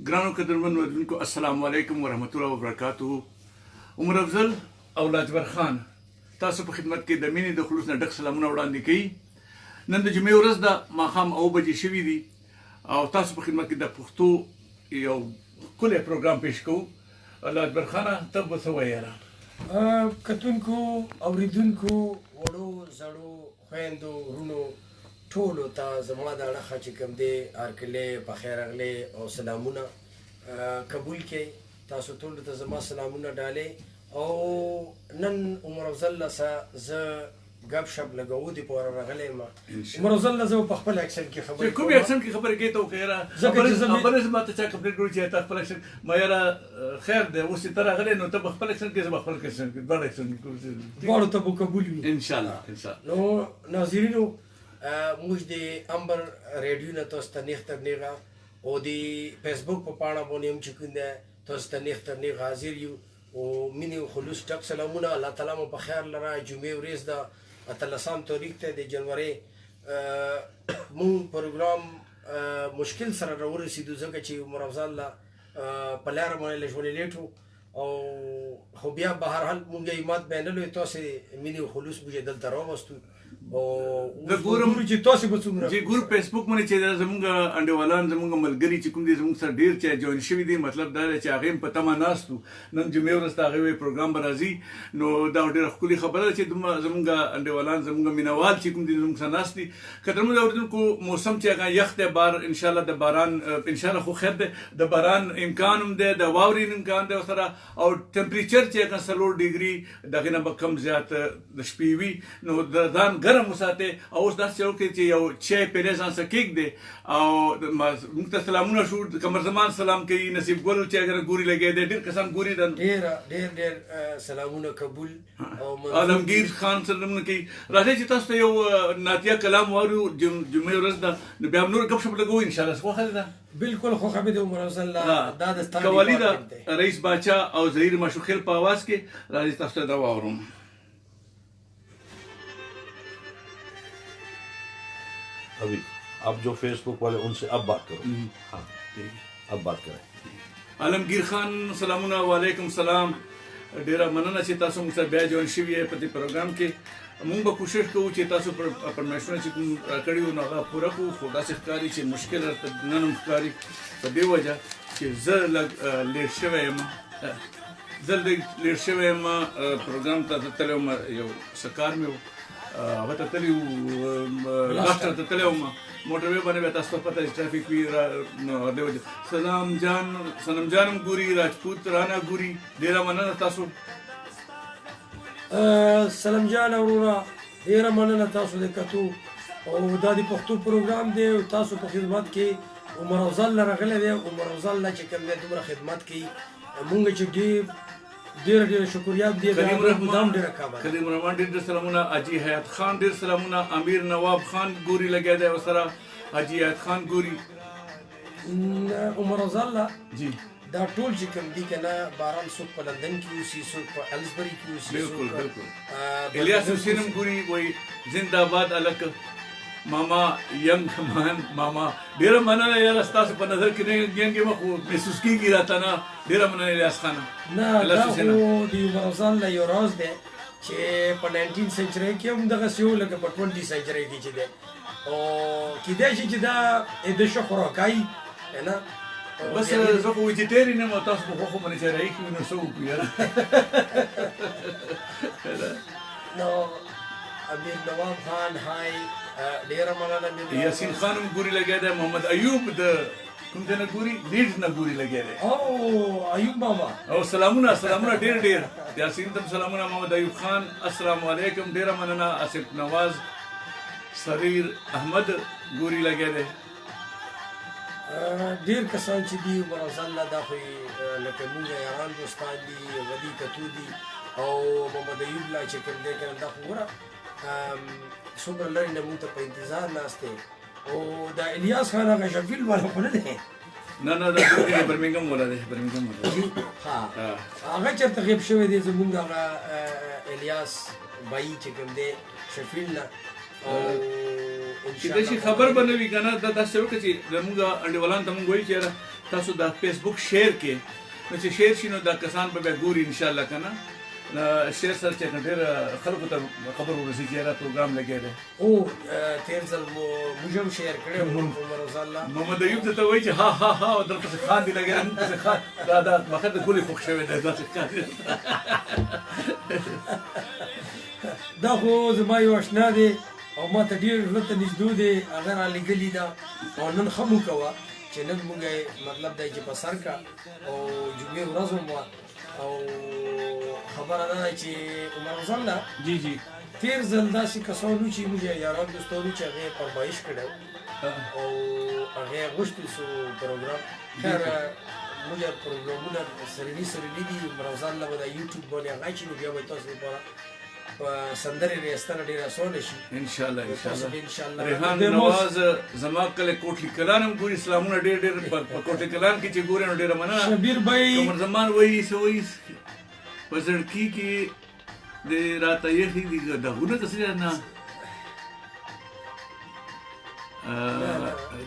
ګرانو قدرمنو اوریدونکو السلام علیکم ورحمت الله وبرکاتو. عمر افضل او لاجبر خان تاسو په خدمت کې د مینې د خلوص نه ډک سلامونه وړاندې کوي. نن د جمعې ورځ ده، ماښام 9 بجې شوي دي او تاسو په خدمت کې د پښتو یو ښکلی پروګرام پیش کوو. لاجبر خانه ته به څه ویله؟ کتونکو اوریدونکو وړو زړو خویندو ورونو ټولو ته زما د اړخه چې کوم دی هرکلی پخیر راغلی او سلامونه قبول کړئ. تاسو ټولو ته زما سلامونه ډالې او نن عمر افضل سره زه ګپ شپ لګوو د پوره راغلی یم. عمر افضل زه په خپل اکسنټ کې خبرې کوم اکسنټ کې خبرې کوي ته وکړه خبرې زما ته چا کمپلیټ کړو چې تا خپل اکسنټ ما یاره خیر دی اوس ته راغلی نو ته په خپل اکسنټ کې زه په خپل اکسنټ کې دواړه اکسنټ کوو دواړو ته به قبول وي انشاءالله. نو ناظرینو موږ د امبر ریډیو نه تاسو ته نیغ تر نیغه او د فیسبوک په پاڼه باندې هم چې کوم دی تاسو ته نیغ تر نیغه حاضر یو او مینې او خلوص ډک سلامونه. الله تعالی مو په خیر لره. جمعې ورځ ده 18 تاریخ ته د جنوري مونږ پروګرام مشکل سره راورسېدو ځکه چې عمر افضل په لاره باندې لږ ولې لیټ او خو بیا به هر حال مونږ یې مات بینلو تاسو مینې او خلوص موږ دلته راوستو او د ګورم چې تاسو به څومره چې ګور فیسبوک باندې چې زمونږ انډیوالان زمونږ ملګري چې کوم دي زمونږ سره ډېر چې جوین شوي دي، مطلب دا دی چې هغې هم په تمه ناست وو. نن جمعې ورځ ته هغې پروګرام به راځي نو دا ډېره ښکلې خبره ده چې دومره زمونږ انډیوالان زمونږ مینوال چې کوم دي زمونږ سره ناست دي. قدرمنو اورېدونکو موسم چې هغه یخ دی، بار انشاءالله د باران انشاءالله خو خیر دی، د باران امکان هم دی، د واورې امکان دی سره او ټمپریچر چې هغه 4 ډیګري دغې نه به کم زیات د شپې وي نو د ځان ګرم وساتئ. او اوس داسې یو کې چې یو چای پیلی ځان سره کېږدئ او موږ ته سلامونه شو. قمر زمان سلام کوي، نصیب ګل چې اگر ګوري لګی دی، ډېر کسان ګوري ده، ډېر سلامونه قبول او عالمگیر خان سلامونه کوي. راځئ چې تاسو ته یو نعتیه کلام واورو. جمعې ورځ ده نو بیا نور ګپ شپ لګوو انشاءالله. خوښه ده؟ بالکل خوښه مې د عمر افضل دا د قوالي ده رئیس باچا او زهیر مشوخیل په آواز کې. راځئ تاسو ته دا واورم. अभी अब जो फेसबुक वाले उनसे अब बात करो. हाँ अब बात करें. عالمگیر خان سلامونه وعلیکم سلام. ډیره مننه چې تاسو موږ سره بیا جوین شوي یې په دې پروګرام کې. موږ به کوشش کوو چې تاسو پرمیشنونه چې کوم راکړي وو نو هغه پوره کړو، خو داسې ښکاري چې مشکل راته نن هم ښکاري په دې وجه چې زه لږ لیټ شوی یم. زه لږ لیټ شوی یم پروګرام ته تللی وم، یو څه کار مې و هغه ته تللی وو، لاسټر ته تللی وم. موټر وې باندې بیا تاسو ته پته ټرافیک وي نو دې وجه. سلام جان هم ګوري، راجپوت رانا ګوري. ډېره مننه تاسو. سلام جان وروره ډېره مننه تاسو د کتو او دا د پښتو پروګرام دی او تاسو په خدمت کې عمر افضل راغلی دی. عمر افضل چې کوم دی دومره خدمت کوي مونږ چې ډېر شکریات دی. کریم رحمان ډېر سلامونه. حاجي حیات خان ډېر سلامونه. امیر نواب خان ګوري لګیا دی ورسره. حاجي حیات خان ګوري. عمر افضل جی دا ټول چې کوم دي که نه باران څوک په لندن کې اوسي، څوک په الزبري کې اوسي، بالکل بالکل. الیاس حسین هم ګوري، وایي زنده باد الک ماما ینګ مان ماما. ډېره مننه یاره ستاسو په نظر کې نه ینګ یم خو محسوس کېږي راته نه. ډېره مننه الیاس خانه. نه دا خو د عمر افضل یو راز دی چې په 19 سنچرۍ کې هم دغسې و لکه په 20 سنچرۍ کې چې دی او کیدای شي چې دا د ښه خوراکایي نه بس زه خو ویجیټیرین یم او تاسو په خوښو باندې چې راایښي وي نو څه وکړو یاره. نو امیر نواب خان هاي ډېره مننه. یاسین خان هم ګوري لګیا دی. محمد ایوب د کوم ځای نه ګوري؟ لیډز نه ګوري لګیا دی. او ایوب ماما او سلامونه ډېر یاسین ته سلامونه. محمد ایوب خان السلام علیکم. ډېره مننه. آصف نواز سریر احمد ګوري لګیا دی. ډېر کسان چې دي عمر افضل دا خو لکه مونږ یاران دوستان دي، ودي کتو دي او محمد ایوب لا چې کوم دی که دا خو ګوره څومره لرې نه مونږ ته په انتظار ناست دی. او دا الیاس خان هغه شفیل والا خو نه دی؟ نه دا برمنګم والا دی. برمنګم والا ها هغه چېرته غیب شوی دی زمونږ هغه الیاس بایي چې کوم دی شفیل نه. چې داسې خبر به نه وي که نه دا داسې وکړه چې زمونږ انډیوالانو ته مونږ وایي چې یاره تاسو دا فیسبوک شیر کې نو چې شیر شي نو دا کسان به ګوري ان شاء الله کنه شیر سره چې ډېر خلکو ته خبر ورسي چې دا پروګرام لګی دی او تیر ځل موږ هم شیر کړی عمر الله محمد ایوب ته وایي چې ها ها ها درته خان دی لګی موږ خان دا مخه د ګولې خوښ شوی دی دا دا خو زما یو آشنا دی او ما ته ډېر زړه ته نږدې دی هغه رالېږلي ده او نن ښه مو کوه چې نن موږ مطلب دی چې په سر کا او جمعې ورځ هم وه او خبره دا ده چې عمر الله جی جی تیر ځل داسې کسان وو چې موږ یاران دوستان وو چې هغې فرمایش کړی او هغې غوښتي سو پروګرام خیر موږ پروګرامونه سرني دي عمر الله به د یوټیوب باندې هغه اچي نو بیا به تاسو لپاره سندرې ریاستونه ډېره اسانه شي ان شاء الله ان شاء الله ریحان نواز زما کله کوټلی کلان هم ګوري اسلامونه ډېر په کوټلی کلان کې چې ګوري نو ډېره مننه شبیر بھائی عمر زمان وایي سوي په زړګي کې د راته یخي دي دغونه څه نه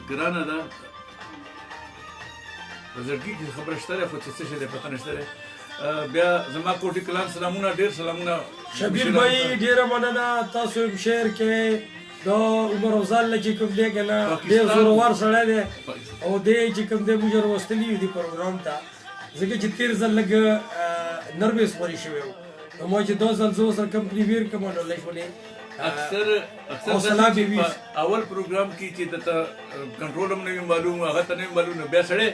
ګرانه ده په زړګي کې خبره شته خو څه شي ده پته نشته بیا زما کوټی کلان سلامونه ډیر سلامونه شبیر بھائی ډیره مننه تاسو شعر کې دا عمر افضل چې کوم دی کنه ډیر زورور سره دی او دې چې کوم دی موږ وروستلی دی پروګرام ته ځکه چې تیر ځل لګ نروس پورې شوی نو ما چې دوه ځل زو سره کوم پریویر کوم نو لښولې اکثر اول پروګرام کې چې د کنټرول هم نه معلوم هغه ته نه معلوم بیا سره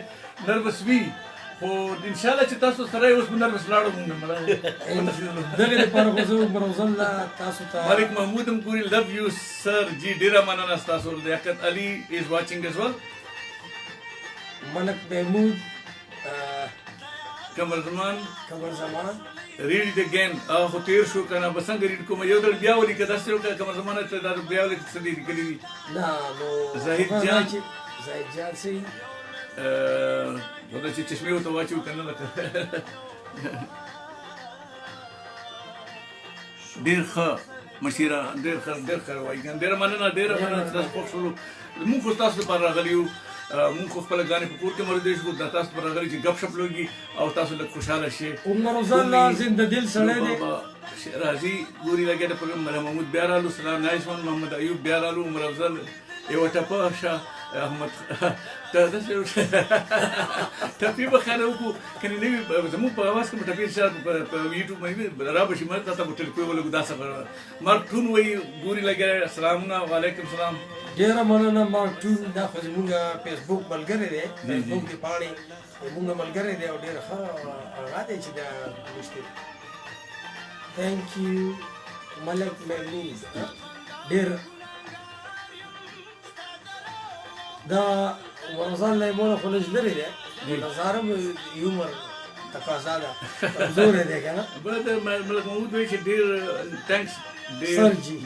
نروس وی خو ان شاء الله چې تاسو سره اوس نروس لاړو مونږ دغه لپاره خو زه عمر افضل تاسو ته مالک محمود هم ګوري لو یو سر جی ډیره مننه تاسو لیاقت علي از واچینګ از ویل ملک محمود قمر زمان ریډ اټ اگین خو تیر شو کنه بس څنګه ریډ کوم یو ځل بیا ولي کدا ستو قمر زمان ته دا بیا ولي څه دي کړی نه نو زاهد جان سي ودا چې چشمه وته واچو کنه لکه ډیر ښه مشیره ډیر ښه وایي ډیر مننه تاسو په ټولو موږ تاسو لپاره راغلیو موږ خپل غانې په کور کې مرده شو د تاسو پر راغلي چې غب شپ لوګي او تاسو له خوشاله شي عمر الله زنده دل سره دی راځي ګوري لګي د پروګرام محمود بیارالو سلام نایسون محمد ایوب بیارالو عمر افضل یو ټپه شه احمد ته ټپی به خیر وکړو کنه نوی زموږ په اواز کې ټپی شه په یوټیوب باندې را به شي مې تاسو ټل کوی ولګو دا څه مارټون وای ګوري لګي السلام علیکم سلام ډیره مننه مارټون دا خو زموږ فیسبوک ملګری دی فیسبوک دی پاڼې زموږ ملګری دی او ډیر ښه هغه دی چې دا مشته ثانک یو ملک محمود ډیر دا ورزان له مونږ خو لږ لري دی نظارم یومر تقاضا ده زور دی کنه بل ملک محمود وی چې ډیر ثانکس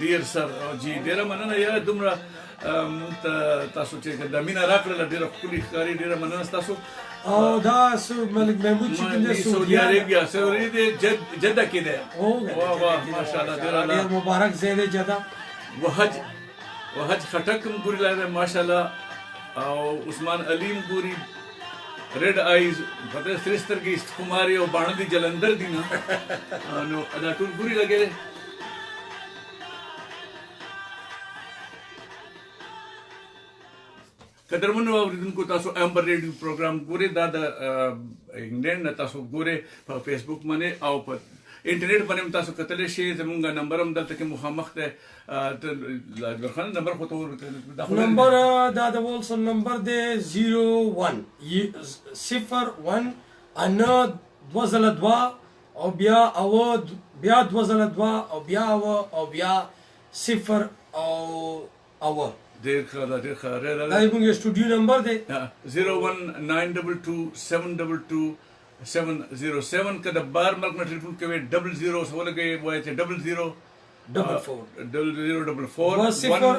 ډیر سر جی ډیر مننه یا دومره تاسو چې د مینا راکړه ډیر خولي ښکاری ډیر مننه تاسو او دا ملک محمود چې د سعودي عربیا سعودي جده کې ده واه واه ماشاءالله ډیر مبارک زیاده جده وحج خټکم ګوري لاره ماشاءالله او عثمان علیم ګوري ریډ آیز پته سرستر کې استخماري او باندې جلندر دي نو دا ټول ګوري لګي قدرمنو اوریدونکو تاسو امبر ریډیو پروګرام ګوري دا د انګلند تاسو ګوري په فیسبوک باندې او په انټرنیټ باندې تاسو کتلی شئ زموږ نمبر هم دلته کې مخامخ دی ګرخان نمبر خو ته نمبر دا د وولسن نمبر دی 01 انا دوزله 2 او بیا بیا دوزله 2 او بیا او بیا 0 او ډېر ښه دا ډېر ښه دا زموږ سټوډیو نمبر دی 01922702707 که د بار ملک نه ټلیفون کوئ 00 سوله کوي وایي چې 00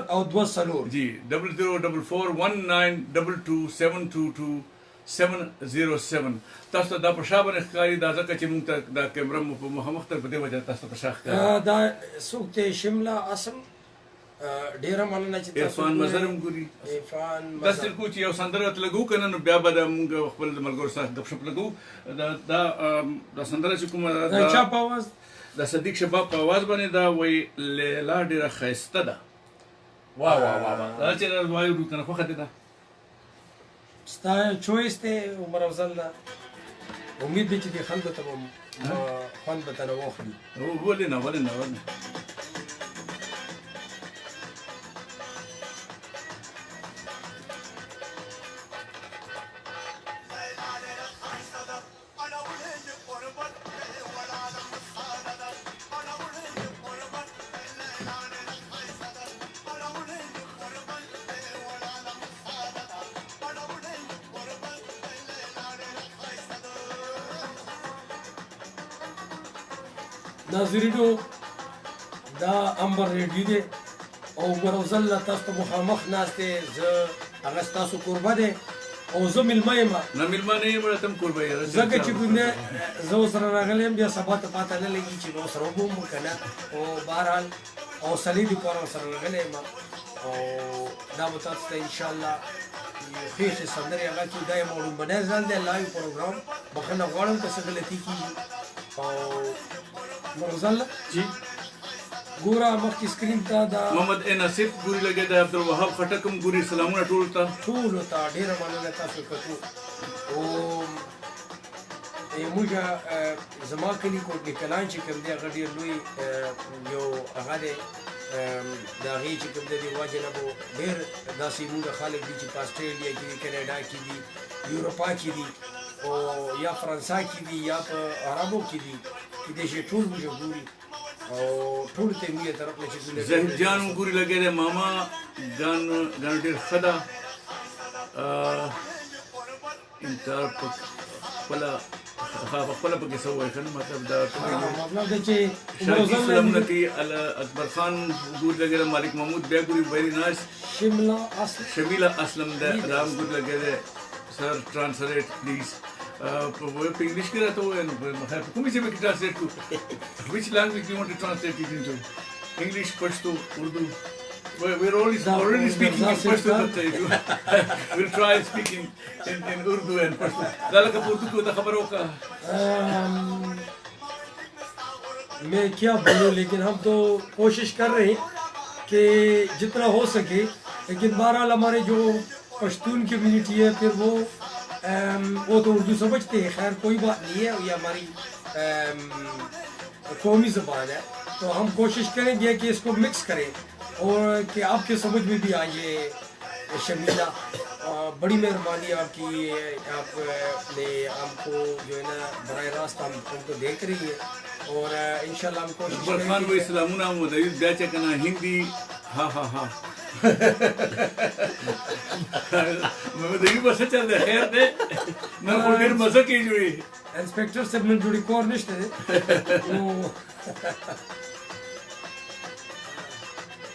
او 2 جی 00441922722707 تاسو دا په شابه ښکاری دا ځکه چې موږ ته دا کیمرا په مخامخ تر په دې وجه تاسو په شاخ دا څوک ته شمله اسم ډیره مننه چې عرفان مزرم ګوري عرفان دا ستل کو چې یو سندره لګو کنه نو بیا به موږ خپل ملګرو سره غپ شپ لګو دا سندره چې کومه دا چا په आवाज د صدیق شباب په आवाज باندې دا وای لیلا ډیره خسته ده واه واه واه دا چې وایو کنه خو خدای دا ستا چويس ته عمر افضل دا امید دي چې د خلکو ته خوند به تنه واخلي ولې نه ناظرینو دا امبر ریډیو دی او عمر افضل تاسو ته مخامخ ناست دی زه هغه ستاسو کوربه دی او زه میلمه یم نه میلمه نه یم ته کوربه یم ځکه چې کومه زه سره راغلی یم بیا سبا ته پاته نه لګي چې نو سره وګم کنه او بهرحال او سلی دی پر سره راغلی یم او دا به تاسو ته ان شاء الله خیښه سندري هغه چې دای موږ باندې ځل دی لایو پروګرام بخنه غواړم که څه غلطي کیږي او مرزل جی ګورا مخکې سکرین ته دا محمد نصیب ګوري لګي دا عبدالوهاب خټکم ګوري سلامونه ټول ته ډیره مننه تاسو کتو او موږ زما کلی کوټ کلان چې کوم دی هغه ډیر لوی یو هغه دی دا غي چې کوم دی واجب نه وو ډیر داسې موږ خلک دي چې په استرالیا کې کینیډا کې دي یورپا کې دي او یا فرانسا کې دي یا په عربو کې دي چې دې ټول موږ ګوري او ټول ته موږ طرف له چې زهید جان ګوري لګي دا ماما ګان ډیر خدا انتر خپل پکې سوې کنه مطلب دا مطلب دا چې سلامونه کوي اکبر خان ګور لګره مالک محمود بیا ګوري ویری نایس شمیلا اسلم دا رام ګور لګره سر ټرانسلیټ پلیز په انګلیش کې راته وایي نو په کومه ژبه کې ټرانسلیټ کو which language do you want to translate it into English Pashto Urdu we're already speaking in Pashto but we'll try speaking in Urdu and Pashto ذلك Urdu को तो खबर होगा मैं क्या बोलूं लेकिन हम तो कोशिश कर रहे हैं कि जितना हो सके लेकिन बहरहाल हमारे जो पश्तून कम्युनिटी है फिर वो तो उर्दू समझते हैं खैर कोई बात नहीं है ये हमारी कौमी ज़बान है तो हम कोशिश करेंगे कि इसको मिक्स करें और कि आपके समझ में भी आए शमीला बड़ी मेहरबानी आपकी आपने हमको जो है ना बराह रास्त हमको देख रही है और इंशाल्लाह हम कोशिश खान को इस्लामुना मुदय्यद बैचे करना हिंदी हाँ हाँ हाँ मुदय्यद बस चल रहा है खैर दे मैं बोलने मज़ा की जुड़ी इंस्पेक्टर से मिल जुड़ी कॉर्निश थे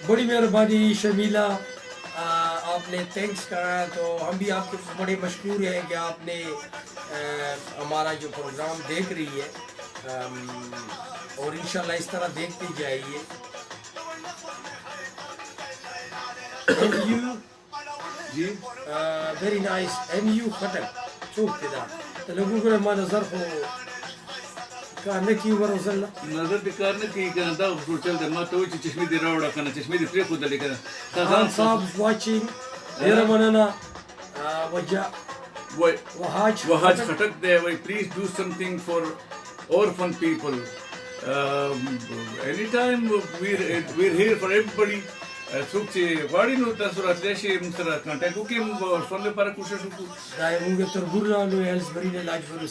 बड़ी मेहरबानी शमीला आपने थैंक्स करा तो हम भी आपके बड़े मशहूर हैं कि आपने हमारा जो प्रोग्राम देख रही है और इंशाल्लाह इस तरह देखते जाइए जी वेरी नाइस MU खटक चौक पे दा तो लोगों को मा नजर को करने की वरसल नजर दे करने की करता चल दे मा तो चश्मे दे रावड़ा करना चश्मे दे फ्री खुद लेकर खान साहब वाचिंग देर मनना वहाज खटक दे वही please do something for orphan people anytime we're here for everybody څوک چې غواړي نو تاسو راتلی شئ موږ سره کانټیکټ وکړئ موږ ورسره لپاره کوشش وکړو دا موږ تربور رالو هیلسبري نه لاجبر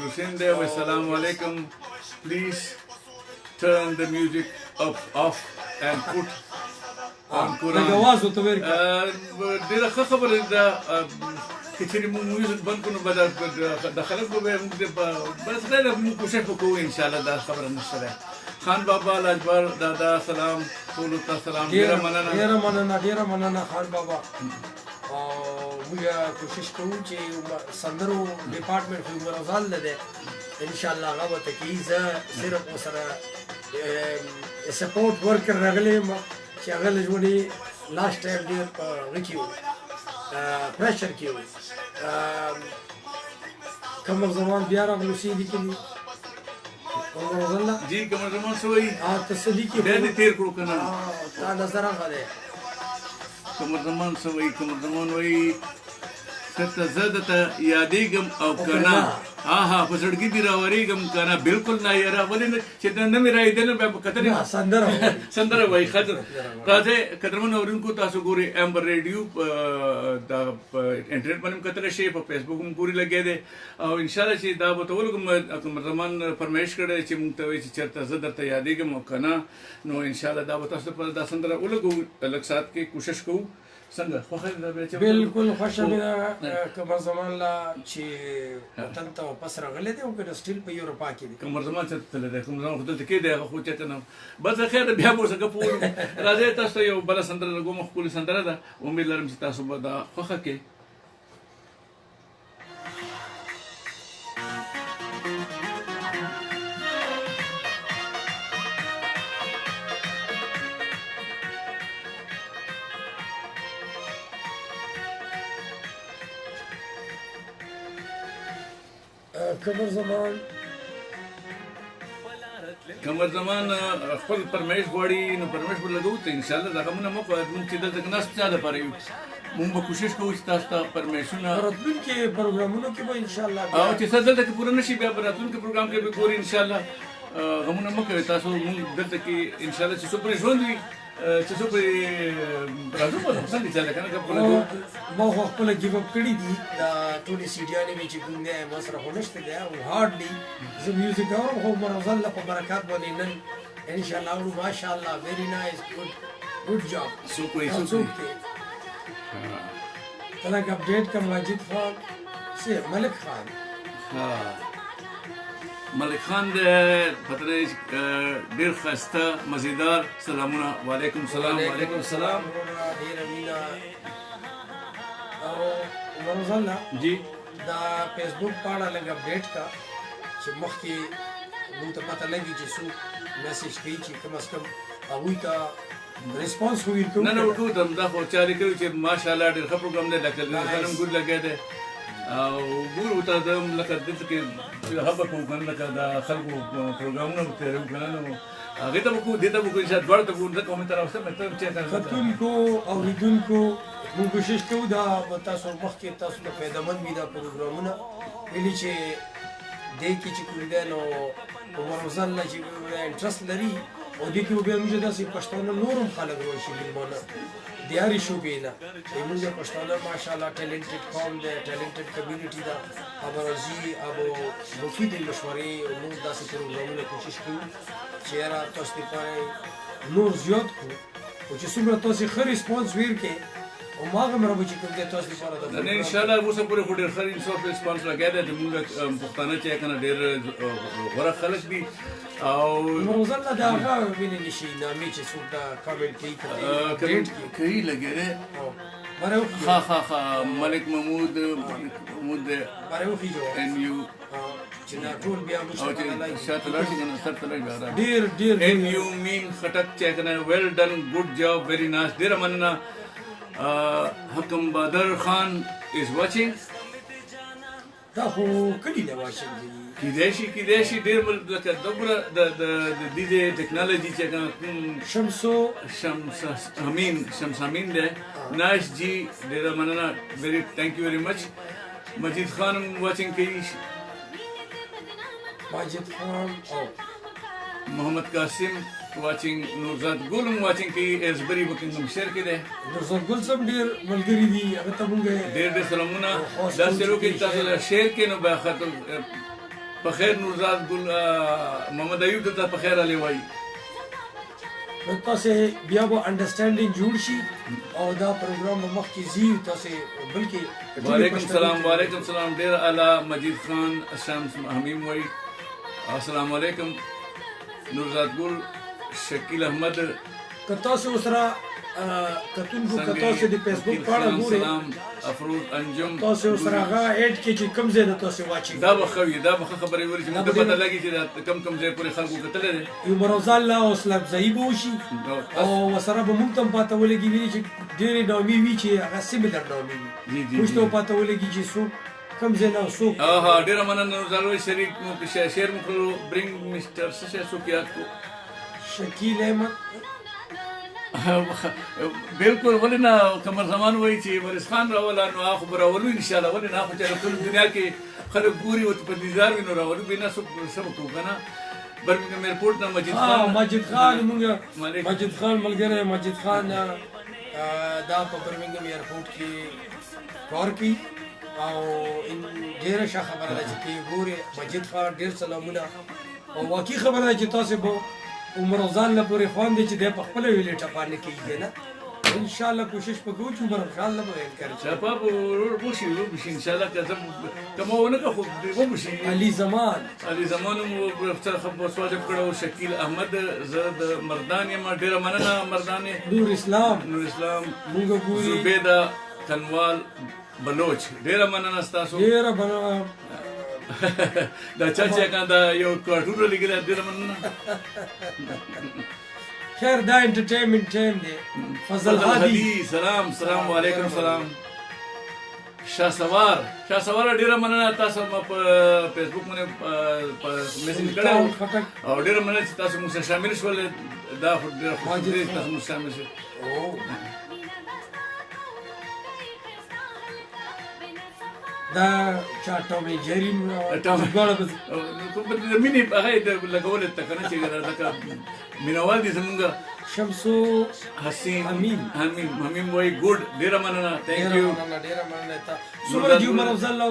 حسین دی والسلام علیکم please turn the music off and put on Quran ډېره ښه خبره ده که چېرې موږ میوزیک بند کړو نو به د خلکو به موږ بس خیر موږ کوشش وکړو انشاءالله دا خبره نشته ده خان بابا لاجبر دادا سلام ټولو ته سلام ډېره مننه خان بابا موږ کوشش کوو چې سندرو ډپارټمنټ خو عمر افضل ده انشاءالله هغه به کوي زه صرف ورسره سپورټ ورکر راغلی یم چې هغه لږونی لاست ټایم ډېر په هغه کې و پریشر کې و قمر زمان بیا راغلو سی لیکلي عمر الله جی قمر زمان سوئی تصدیق کې بیا دې تیر کړو کنه تا نظر هغه دی قمر زمان سوئی قمر زمان وای کته زده ته یادېږم او کنه ها په سړګي دی راورېږم کنه بالکل نه یاره ولې چې نه مې راځي نه به کتل سندره وای خاطر راځي قدرمن اورونکو تاسو ګوري امبر ریډیو دا انټرنیټ باندې کتل شي په فیسبوک هم پوری لګي دي او ان شاء الله چې دا به ټول کوم زمان فرمایش کړي چې مونږ ته چې چرته زده ته یادېږم او کنه نو ان شاء الله دا به تاسو په دا سندره ولګو لږ سات کې کوشش کوو څنګه خوښه ده بالکل خوښه مې ده قمر زمان لا چې وطن ته واپس راغلی دی او که سټیل په یوروپا کې دی قمر زمان چې تللی دی قمر زمان خو دلته کې دی هغه خو چېرته نه بس خیر بیا به ورڅخه پوه راځئ تاسو ته یو بله سندره لګوم ښکلې سندره ده امید لرم چې تاسو به دا خوښه کړئ قمر زمان خپل پرمیش غواړي نو پرمیش به لګو ته ان شاء الله دا غمونه مو په موږ چې دلته ناست چا لپاره یو موږ به کوشش کوو چې تاسو ته پرمیشونه راتلونکي پروګرامونو کې به ان شاء الله او چې څه دلته کې پوره نشي بیا به راتلونکي پروګرام کې به ګوري ان شاء الله غمونه مو کوي تاسو موږ دلته کې ان شاء الله چې څو پرې ژوند وي چې څو پرې راځو په څنګه چې لکه نه ما خو خپل ګیو اپ کړی دي دا ټولې سیډیانې مې چې کوم دی ما سره خو نشته دی او هارډلی زه میوزیک اورم خو مرزله په برکات باندې نن ان شاء الله او ماشاء الله ویری نایس ګډ جاب سو کوئی تلک اپډیټ کا ماجد خان سے ملک خان ملک خان د پتره ډیر خسته مزیدار سلامونه وعلیکم السلام وعلیکم السلام ډیر مینا او مرزله جی دا فیسبوک پاڼه لږ اپډیټ کا چې مخکې موږ ته پته لګي چې څوک میسج کوي چې کم از کم هغوی ته ریسپانس وکړو نه وکړو دا خو چاري کوي چې ماشاءالله ډېر ښه پروګرام دی لکه خلم ګور لګی دی او ګورو ته د لکه دلته کې هبه کوو کنه لکه د خلکو پروګرامونه تېروو کنه نو هغې ته به کوو دې ته به کوو ان شاء الله دواړه ته به ځکه مې تر اوسه مې ته چې کتونکو اورېدونکو موږ کوشش کوو دا به تاسو مخکې تاسو له فایدهمند وي دا پروګرامونه ویلي چې دې کې چې کوم دی نو عمر افضل چې انټرست لري او دې کې به موږ داسې پښتانه نورم خلک راشي میلمانه دیاري شو بینا موږ پښتانه ماشاءالله ټیلنټډ قوم دی ټیلنټډ کمیونټي دا ابو رضی ابو مفید مشورې او نور داسې پروګرامونه کوشش کوو چې را تاسو لپاره نور زیات کړو او چې څومره تاسو ښه ریسپانس ورکړئ او ما هم را چې کوم دې تاسو لپاره دا نه ان شاء الله اوسه پورې خو ډېر ښه انصاف ریسپانس لګی دی زموږ پښتانه چې کنه ډېر غوره خلک دي او روزانه دا هغه ویني نشي نامې چې څوک دا کامنټ کوي لګی دی ها ملک محمود باروخي جو ان یو چې نا ټول بیا موږ شاته لاړ شي کنه سر ته لاړ ډېر ان یو مین خټک چې کنه ویل ډن ګډ جاب ویری نایس ډېر مننه حکم بدر خان is watching دا خو کلی دی واچي کیدای شي ډېر لکه دغه د دې ټیکنالوژي چې شمس امین دی ناش جی ډېر مننه very thank you very much مجید خان watching کوي ماجد خان او محمد قاسم watching نورزاد ګل watching کوي ازبری بوکینګ شیر کې دی نورزاد ګل سم ډېر ملګری دي هغه ته مونږ ډېر سلامونه دا سره کې تاسو شیر کې نو به خاطر په خیر نورزاد ګل محمد ایوب ته په خیر علي وای نو تاسو بیا به انډرستانډینګ جوړ شي او دا پروګرام مخکې زی تاسو بلکې وعلیکم السلام ډېر اعلی مجید خان شمس حمیم وای السلام علیکم نورزاد ګل شکیل احمد که تاسو سره کتونکو که تاسو د فیسبوک پاڼه ګورئ سلام افروز انجم تاسو سره هغه اډ کې چې کوم ځای نه تاسو واچي دا به ښه وي دا به ښه خبرې ولري چې موږ ته پته لګي چې دا کم ځای پورې خلکو کتلی دی یو مروزه الله حوصله افزایي به وشي او ورسره به موږ ته هم پته ولګي وي چې ډېرې نامې وي چې هغه سیملر نامې وي موږ ته پته ولګي چې څوک کوم ځای نه او څوک ډېره مننه نوزالوی شریک مو شیر مو کړو برینګ مسټر څه شی څوک یاد کړو شکیل احمد بالکل ولې نه قمر زمان وایي چې وارث خان راولا نو هغه خو به راولو انشاءالله ولې نه خو چې ټول دنیا کې خلک ګوري ورته په انتظار وي نو راولو به نه څوک څه وکړو که نه برمنګم ایرپورټ نه مجید خان مجید خان موږ مجید خان ملګری مجید خان دا په برمنګم ایرپورټ کې کار کوي او ډېره ښه خبره ده چې ته ګورې مجید خان ډېر سلامونه او واقعي خبره ده چې تاسو به عمر ځان له پورې خوان دی چې دی په خپله ویلې ټپا نه کېږي نه انشاءالله کوشش به کوو چې عمر انشاءالله به انکارج ټپا به وشي وشي انشاءالله که زه که ما ونه کړه خو وشي علي زمان مو سواجب کړی و شکیل احمد زه د مردان یم ډېره مننه مردان نور اسلام موږ ګوري زبیده کنوال بلوچ ډېره مننه ستاسو ډېره مننه دا چا چې کنه دا یو کارټون لګیږي ډېره مننه خیر دا انټرټینمنټ ټایم دی فضل هادي سلام علیکم سلام شاه سوار ډېره مننه تاسو ما په فیسبوک باندې میسج کړو او ډېره مننه چې تاسو موږ سره شامل شول دا خو ډېره خوشحالي ده تاسو موږ شامل شئ دا چا ټومي جری مینې هغه د لګولې ته که نه چې لکه مینوال دي زمونږ شمسو حسین حمیم وایي ګوډ ډېره مننه تھینک یو ډېره مننه تا څومره دې عمر افضل الله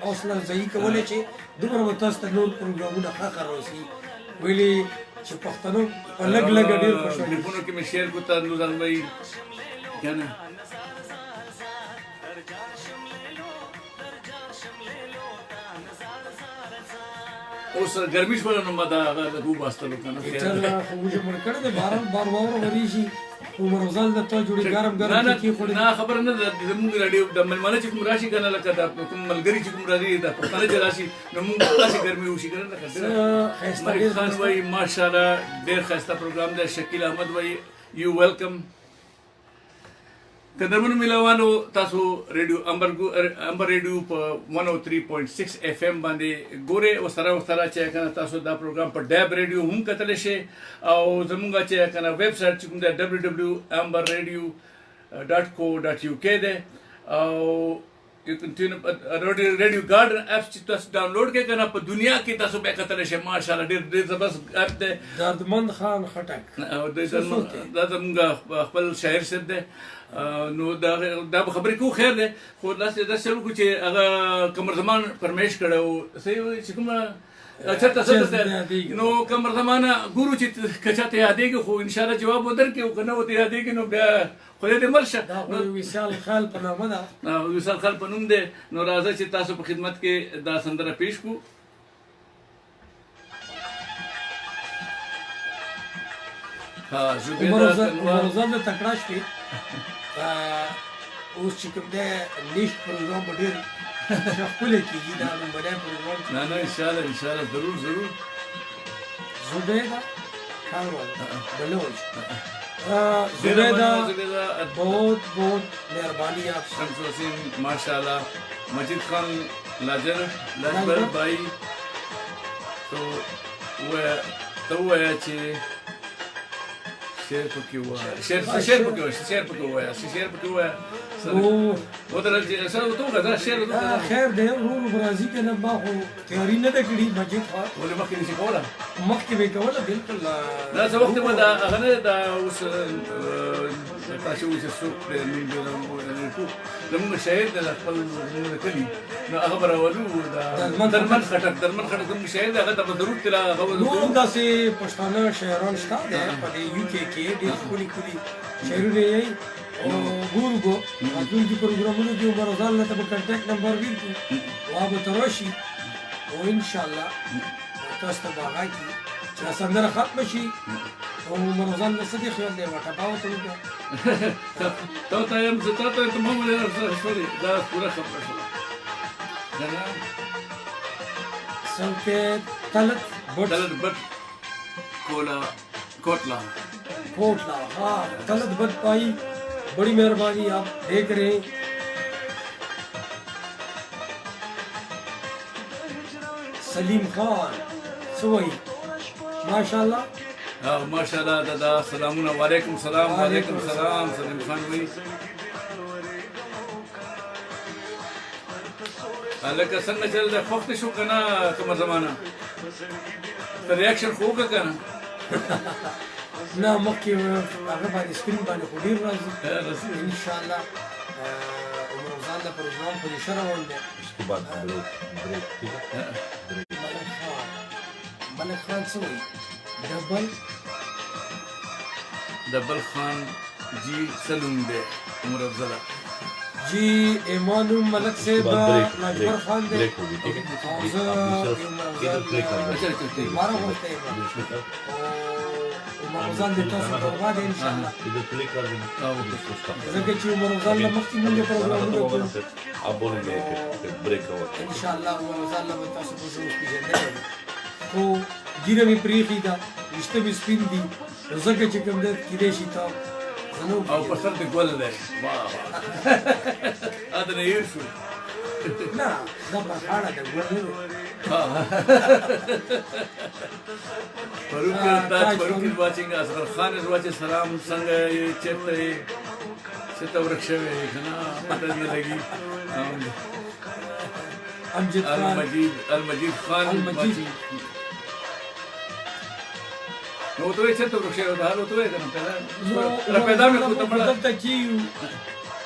حوصله افزایي کولی چې دومره به تاسو ته نور پروګرامونه ښه خروسي ویلې چې پښتنو په لږ لږه ډېر خوشحالي ټلیفونو کې مې شیر کو تا نوزان وایي که نه اوس ګرمي شوله نو ما دا هغه لږ وباستلو که نه خو موږ مړ کړی دی بار واوره ورېږي عمر افضل د تا جوړې ګرم کېښودې نه خبره نه ده زموږ راډیو د مېلمانه چې کوم راشي که نه لکه د کوم ملګري چې کوم راځي د پښتانه چې راشي نو موږ داسې ګرمي وشي که نه لکه ملک خان وایي ماشاءالله ډېر ښایسته پروګرام دی شکیل احمد وایي یو ویلکم قدرمنو مینوالو تاسو ریډیو امبر ریډیو په 103.6 اف ام باندې ګورئ ورسره چې کنه تاسو دا پروګرام په ډیب ریډیو هم کتلی شئ او زموږ چې کنه ویب سایټ چې کوم دی www.amberradio.co.uk دی او ریډیو ګارډن اپس چې تاسو ډاونلوډ کړئ کنه په دنیا کې تاسو به کتلی شئ ماشاءالله ډېر زبردست اپ دی دردمند خان خټک او دا زموږ خپل شاعر صاحب دی نو دا به خبرې کوو خیر دی خو داسې وکړو چې هغه قمر زمان فرمایش کړی و صحیح وایي چې کومه چېرته نو قمر زمانه ګورو چې که چاته یادېږي خو انشاءالله جواب به درکړي او که نه ورته یادېږي نو بیا خدای دې مل شه وصال خال په نامه ده وصال خال په نوم دی نو راځه چې تاسو په خدمت کې دا سندره پیش کړو عمر افضل د تکړه شوې اوس چې کوم دی نیشت پروګرام به ډېر ښکلی کېږي دا لومړی پروګرام نه انشاءالله ضرور زبیده کانوال بلوچ زبیده بہت مہربانی آپ شمس حسین ماشاءاللہ مجید خان لاجبر بھائی تو وایه چې شعر پکې ووایه شعر پکې ووایه خیر دی ورونو به راځي که نه ما خو تیاري نه ده کړې مجید خان ولې مخکې نشي کوله مخکې به یې کوله بلکل دا څه وخت به دا هغه نه دا اوس تاسو چې څوک دی زموږ شاعر دی خپل زموږ د کلي نو هغه به راولو درمن خټک زموږ شاعر دی هغه ته به ضرور تله نور داسې پښتانه شاعران شته دی په دې یو کې ډېر ښکلي شاعرونه یې او ګورو به راتلونکي پروګرامونو کې عمر افضل نه ته به کنټیکټ نمبر ورکړو هغه به ته راشي او انشاءالله تاسو ته به هغه کې چې سندره ختمه شي او مرزان له څه دي خیال دی وټه باو ته وګوره تا یم زه تا ته تمام شولې دا پوره خبره شوه کنه سلطه تلت بٹ دلت بٹ کوٹلا کوٹلا ہاں تلت بٹ پائی بڑی مہربانی آپ دیکھ رہے ہیں سلیم خان سوئی ماشاءاللہ ماشاءالله دا سلامونه وعلیکم السلام وعلیکم السلام سلیم خان وی لکه څنګه چې د خوښ شو کنه کومه زمانہ ریاکشن خو کنه نه مخکې هغه باندې سکرین باندې خو ډېر راځي ان شاء الله عمر رمضان دا پروګرام خو دې ښه روان دی उसके बाद ब्रेक ठीक है ملک خان څه وایي دبل خان جی سلوم دے عمر افضل جی ایمانو ملک سے لاجور خان دے ब्रेक होगी ठीक है اچھا ہمارا ہوتا ہے عمر رمضان دے تاسو قربان دے انشاءاللہ इधर क्लिक कर देना زکه چې عمر رمضان له مخکې موږ پروګرامونه کوو आप बोलेंगे फिर ब्रेक होगा انشاءالله عمر رمضان له تاسو په څه پیژندل خو ګیره مې پریخي دا وشته مې سپین دي زکه چې کوم دې کېدې شي تا او په سر د ګول دی واه اته نه یې شو نه دا په اړه د ګول نه Farooq is watching Asghar Khan is watching Salam څنګه چته څه ورکشه وي کنه پته نه لګي المجید خان نو ته څه ته ورکشه دا نو ته کنه پیدا مې کو ته مطلب ته کیو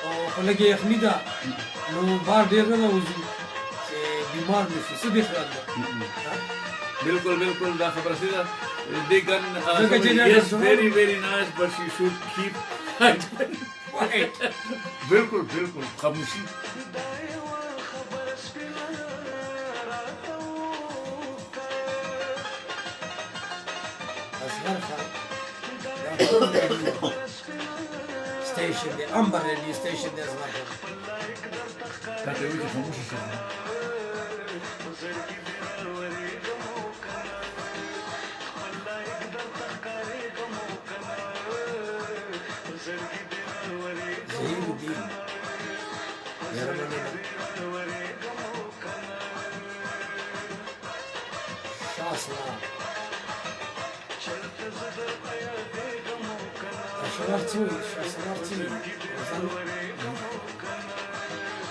او لګي احمدا نو بار ډیر نه وځي چې بیمار نشي څه دی خیال بالکل بالکل دا خبره سیده they can yes very very nice but she should keep quiet بالکل بالکل خاموشی اصغر خان station the Amber radio station ده اصغر خان تا ته وی خاموشی شه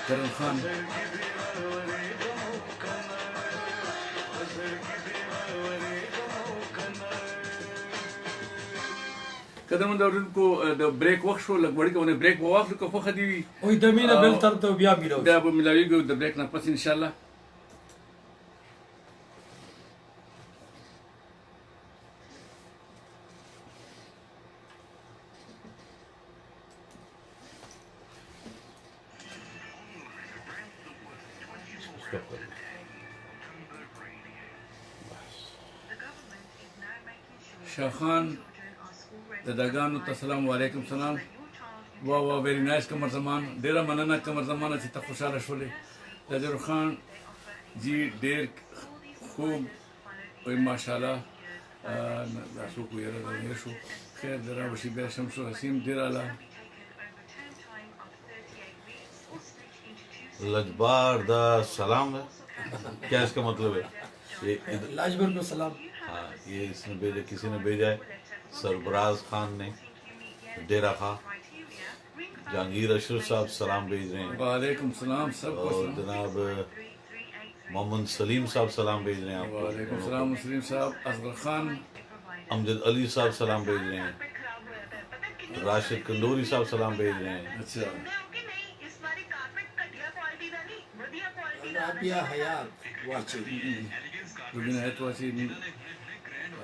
کرن خان قدرمن اورونکو د بریک وخت شو لږ وړي کوونه بریک واخلو که خو خدي وي او د مینه بل تر ته بیا میلو دا به ملاویږي د بریک نه پس ان شاء الله شاخان دداګانو ته سلام علیکم سلام واه واه ویری نایس قمر زمان ډیره مننه قمر زمانه چې ته خوشاله شولې تاجر خان جی ډیر خوب وای ماشاءالله تاسو کو یې راځي شو خیر درا وشي به شمس حسین ډیر اعلی लजबार दा सलाम है क्या इसका मतलब है ये लाजबर को सलाम हाँ ये इसने भेजा किसी ने भेजा है सरबराज खान ने डेरा खा जहांगीर अशरफ साहब सलाम भेज रहे हैं वालेकुम सलाम सबको और जनाब मोहम्मद सलीम साहब सलाम भेज रहे हैं आपको वालेकुम सलाम सलीम साहब असगर खान अमजद अली साहब सलाम भेज रहे हैं राशिद कंदोरी साहब सलाम भेज रहे हैं अच्छा Rabia Hayat watching. Rubina Hayat watching.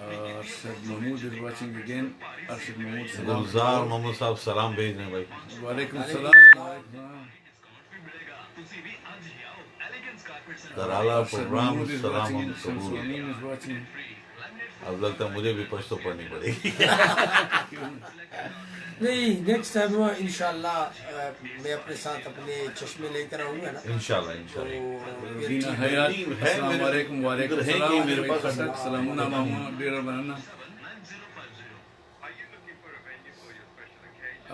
Arshad Mahmood is watching again. Arshad Mahmood salam. गुलजार मोहम्मद साहब सलाम भेज रहे हैं भाई वालेकुम सलाम दराला Arshad प्रोग्राम Mahmood is सलाम watching. हम कबूल Shamsuddin is watching. अब लगता है मुझे भी पश्तो पढ़नी पड़ेगी। नहीं, नेक्स्ट टाइम इंशाल्लाह मैं अपने साथ अपने चश्मे लेकर आऊंगा ना, इंशाल्लाह तो इंशाल्लाह। दीना हयात अस्सलाम वालेकुम वालेकुम रहेंगे सलाम मेरे पास। खटक सलामुना मामा डेरा बनाना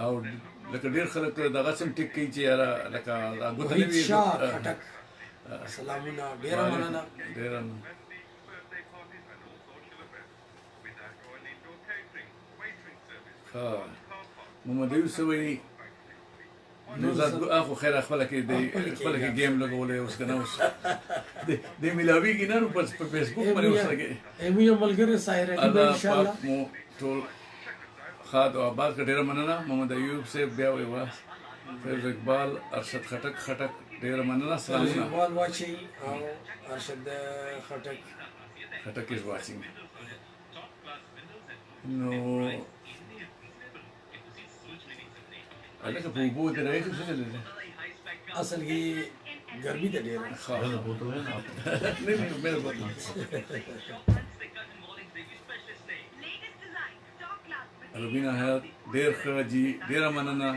او لکه ډیر خلک دغه سم ټیک کوي چې یاره لکه هغه ته وحید شاه خټک سلامونه ډیره مننه. ډیر ها محمد یوسف وی نو زاد اخو خیر خپل کې دی خپل کې گیم لګولې اوس کنه اوس د ملاوی کې نه نو په فیسبوک باندې اوس لګي ایمو یو ملګری سایره دی ان شاء الله مو ټول خاد او آباد کا ډیر مننه. محمد ایوب سے بیا وی وا فیض اقبال ارشد خټک خټک ډیر مننه. سلامونه اقبال واچي او ارشد خټک خټک از واچینګ نو الکه په وبو ته راځي څه دي اصل کې ګرمي ده ډیره. मैंने वो तो है ना नहीं नहीं मेरे को ربینا حیات ډیر ښه جی ډیر مننه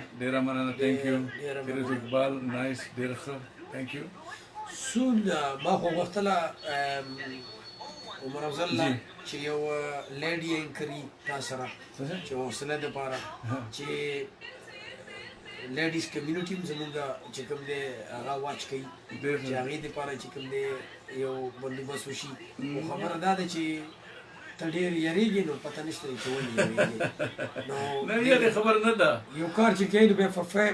ثانک یو. فیروز اقبال نایس ډیر ښه ثانک یو. سون ما خو غوښتله عمر افضل جی. چې یو لیډي انکري تا سره چې حوصله دپاره چې لیډیز کمیونټي هم زمونږ چې کوم دی هغه واچ کوي ډېر چې هغې دپاره چې کوم دی یو بندوبست وشي. خو خبره دا ده چې ته ډېر یېرېږې نو پته نشته دی چې ولې یېرېږې نو نه یاره خبر نه ده یو کار چې کوي نو بیا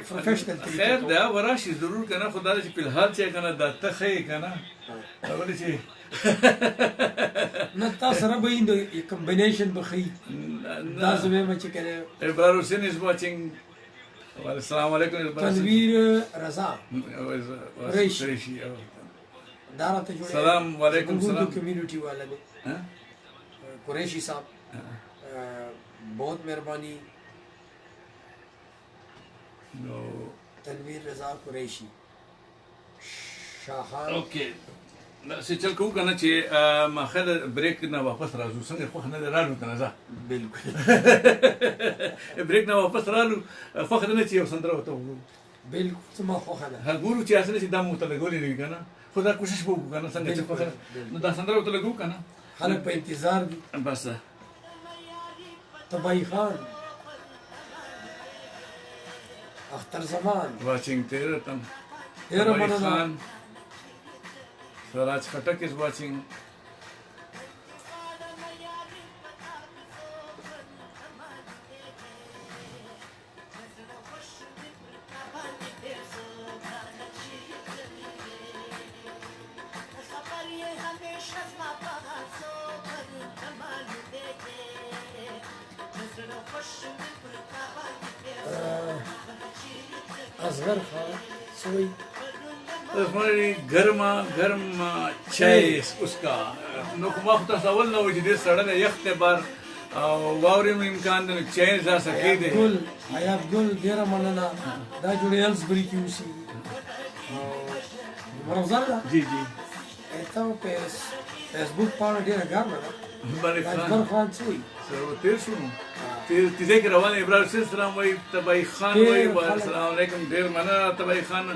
پروفیشنل خیر ده وراشي ضرور کنه خدا دې په الحال چې کنه دا ته خې کنه ولې چې نه تا سره به یې نو کمبینیشن به ښیي دا زمې چې کنه ابرار حسین از واچینګ. السلام علیکم تنویر رضا قریشی دا راته جوړه سلام علیکم سلام کمیونٹی والا نے ها قریشی صاحب بہت مہربانی. نو تنویر رضا قریشی شاهان اوکې څه چل کوو کنه چې ما خل بریک نه واپس راځو څنګه خو نه رالو کنه ځه بالکل بریک نه واپس رالو خو نه چې یو سندره وته وګورو بالکل زما خوښه ده. هغه ګورو چې اصل چې دا مو ته لګولې نه کنه خو دا کوشش وکړو کنه څنګه چې خو نو دا سندره وته لګو کنه خلک په انتظار دي. بس تباہی خان اختر زمان واچینګ تیر تم ډېره مننه. سراج خټک is watching. اصغر خان سوئی हमारी गर्मा चाय उसका نو کومه خو تصور نه و چې دې سړی د یخ ته بار واورې نو امکان دی چای ځا سکے دی ګل حیات ګل ډېره مننه. دا جوړې الزبري کې اوسي مرزل جی جی ته په فیسبوک باندې ډېره ګرمه ده. باندې اصغر خان سوئی سره تیر شو تیزه کې روان ابراهیم حسین سلام وای تبای خان وای السلام علیکم ډېر مننه تبای خان.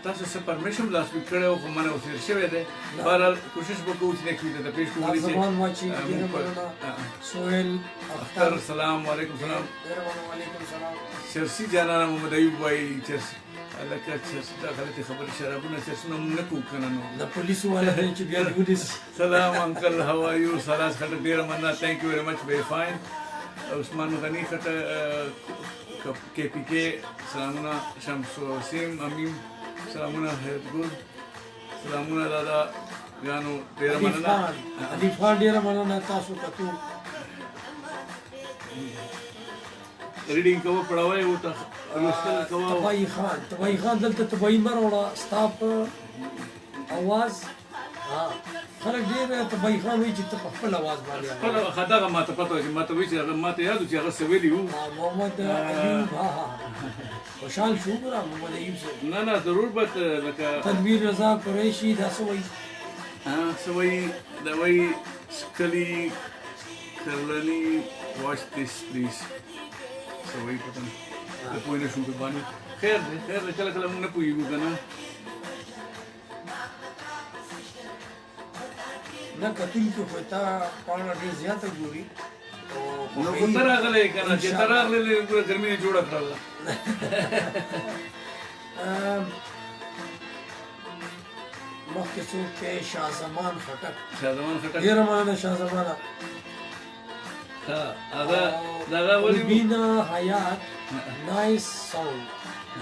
تاسو څه پرمیشن لاس وکړو خو منه اوسیر شوی دی. بهرحال کوشش وکړو چې نیکسټ ویک ته پیښ کوو. زمان واچي ډېره مننه. سهیل اختر سلام علیکم سلام. ډېره مننه. وعلیکم سلام. چرسی جانانه محمد ایوب وای چرسی الکه چرسی دا غلطی خبرې شرابونه چرسونه موږ نه کوو کنه نو د پولیسو والا دی چې بیا دې ونیسي. سلام انکل هاو آر یو سراج خټک ډېره مننه ثانک یو ویری مچ ویری فاین. عثمان غنی خټک کے پی کے سلامونه شمس وسیم امیم سلامونه حیات ګل سلامونه دادا ګانو ډېره مننه. حنیف خان ډېره مننه. تاسو کتو ریډینګ کوو پړاوی وته لوستل کوو. تباہی خان دلته تباہی مر وړه ستا په اواز خلک ډېر تباہی خان وایي چې ته په خپل اواز باندې خدغه ماته پته چې ماته وایي چې هغه ماته یاد چې هغه څه ویلي وو. محمد ایوب خوشحال شو ګوره محمد ایوب صاحب. نه ضرور به لکه تنویر رضا قریشي دا څه وایي څه وایي دا وایي Scully Curlani, watch this please. So wait for them. The point is to Bani. Khair, chala chala muna puyu kana. نه کتونکي خو تا پاڼه ډېر زیاته ګوري نو کو تر راغلی کنه چې تر راغلی ګوره ګرمي یې جوړه کړله مخکې څوک دی شاه زمان خټک خټک ډېره مننه شاه زمانه ها هغه دغه ولې بینا حیات نایس ساوند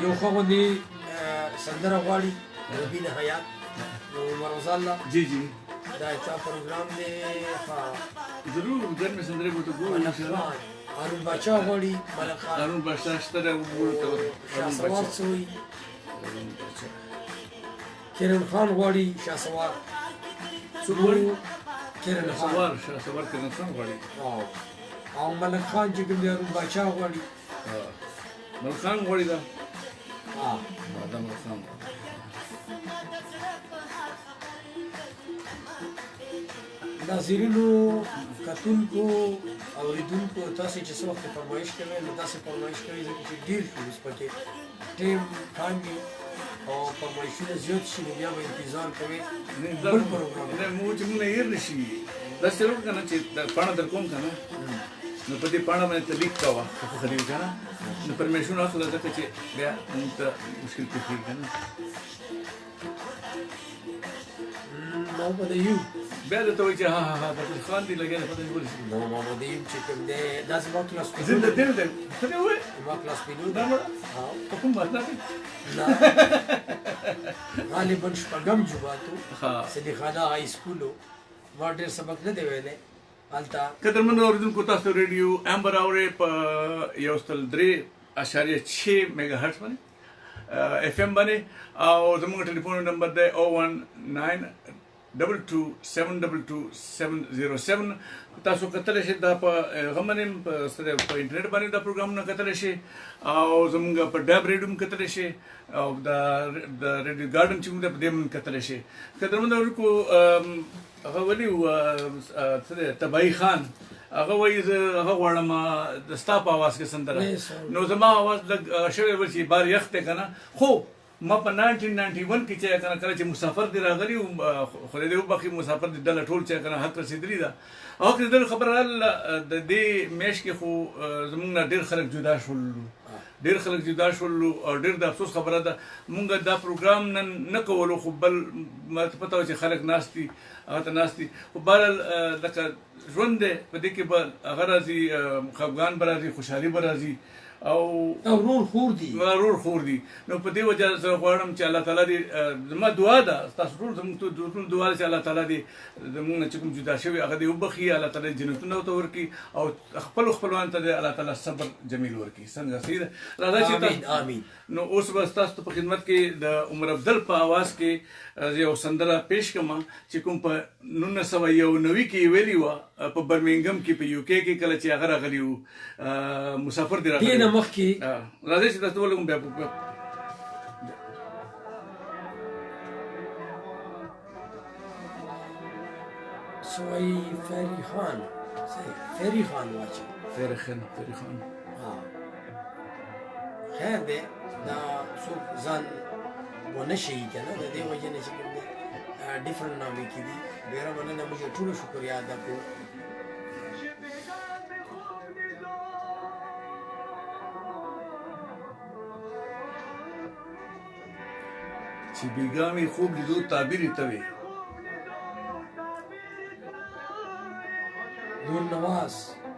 یو ښه غوندې سندره غواړي بینا حیات عمر الله جی جی دا ایسا پروگرام دے ضرور گھر میں سندرے کو تو گورو هارون باچا غواړي ملک خان هارون باچا شته دا وګورو ته شاه سوار سوی کرن خان غواړي شاه سوار څوک غواړي کرن خان شاه سوار کرن خان غواړي او ملک خان چې کوم دی هارون باچا غواړي ملک خان غواړي دا دا ملک خان ناظرینو کتونکو اوریدونکو تاسو چې څه وخت فرمایش کوئ نو تاسو فرمایش کوئ ځکه چې ډېر شي اوس پکې ټیم کاندي او فرمایشونه زیات شي نو بیا به انتظار کوئ بل پروګرام نه مو چې موږ نه هېر نشي دا ضرور کنه چې پاڼه در کوم کنه نو په دې پاڼه باندې تلیک کوه خو خرید کنه نو پرمیشن اخلو ځکه چې بیا موږ ته مشکل کېږي کنه نو به یو بیا درته وایي چې ها ها ها د خان دی لګیا دی پته یې ولې نو محمد ایوب چې کوم دی دا زما کلاس زنده دل دی څه دی وایي زما کلاس پیلو دا مړه په کوم باندې نه غالبا شپږم جوباتو ها صدیق خانه های سکولو ما ډېر سبق نه دی ویلی هلته قدرمنو اوریدونکو تاسو ریډیو امبر اورئ په 103.6 میگا هرټز باندې اف ام باندې او زموږ ټلیفون نمبر دی 01922722707 تاسو کتلی شئ دا په غمنیم په انټرنیټ باندې دا پروګرامونه کتلی شئ او زموږ په ډاب ریډیو هم کتلی شئ او د ریډیو ګارډن چې موږ په دې هم کتلی شئ قدرمنو اورونکو هغه ولي څه دی تباهي خان هغه وایي زه هغه غواړم د ستا په اواز کې سندره نو زما اواز لږ شوی و چې بار یخ دی که نه خو ما په 1991 کې چې کنه کله چې مسافر دی راغلی خدای دې وبخي مسافر دی ډله ټول چې کنه حق رسیدلی ده او که دې خبره د دې میاشت کې خو زمونږ نه ډېر خلک جدا شول او ډېر د افسوس خبره ده مونږ دا پروګرام نن نه کولو خو بل ماته پته وه چې خلک ناست دي هغه ته ناست دي خو بهرحال لکه ژوند دی په دې کې به هغه راځي خفګان به راځي خوشحالي به راځي او رور خور دي نو په دې وجه زه غواړم چې الله تعالی دې زما دعا ده تاسو ټول زموږ ټول دعا ده چې الله تعالی دې زموږ نه چې کوم جدا شوي هغه دې وبخي الله تعالی جنتونه ورته ورکړي او خپلوان ته دې الله تعالی صبر جمیل ورکړي څنګه صحیح ده راځه چې آمین نو اوس به ستاسو په خدمت کې د عمر افضل په اواز کې یو سندره پیش کړم چې کوم په 1991 کې ویلي وه په برمنګم کې په یو کې کله چې هغه راغلی و مسافر دی راغلی دې نه مخکې راځئ چې تاسو ولګم بیا سوی فری خان واچي فری خان خیر دی دا څوک ځان ونه ښیي که نه د دې وجې نه چې کوم دی ډفرنټ نامې کې دي ډېره مننه موږ ټولو شکریا ادا کوو چې بیګا مې خوب لیدو تعبیر یې ته وې نور نواز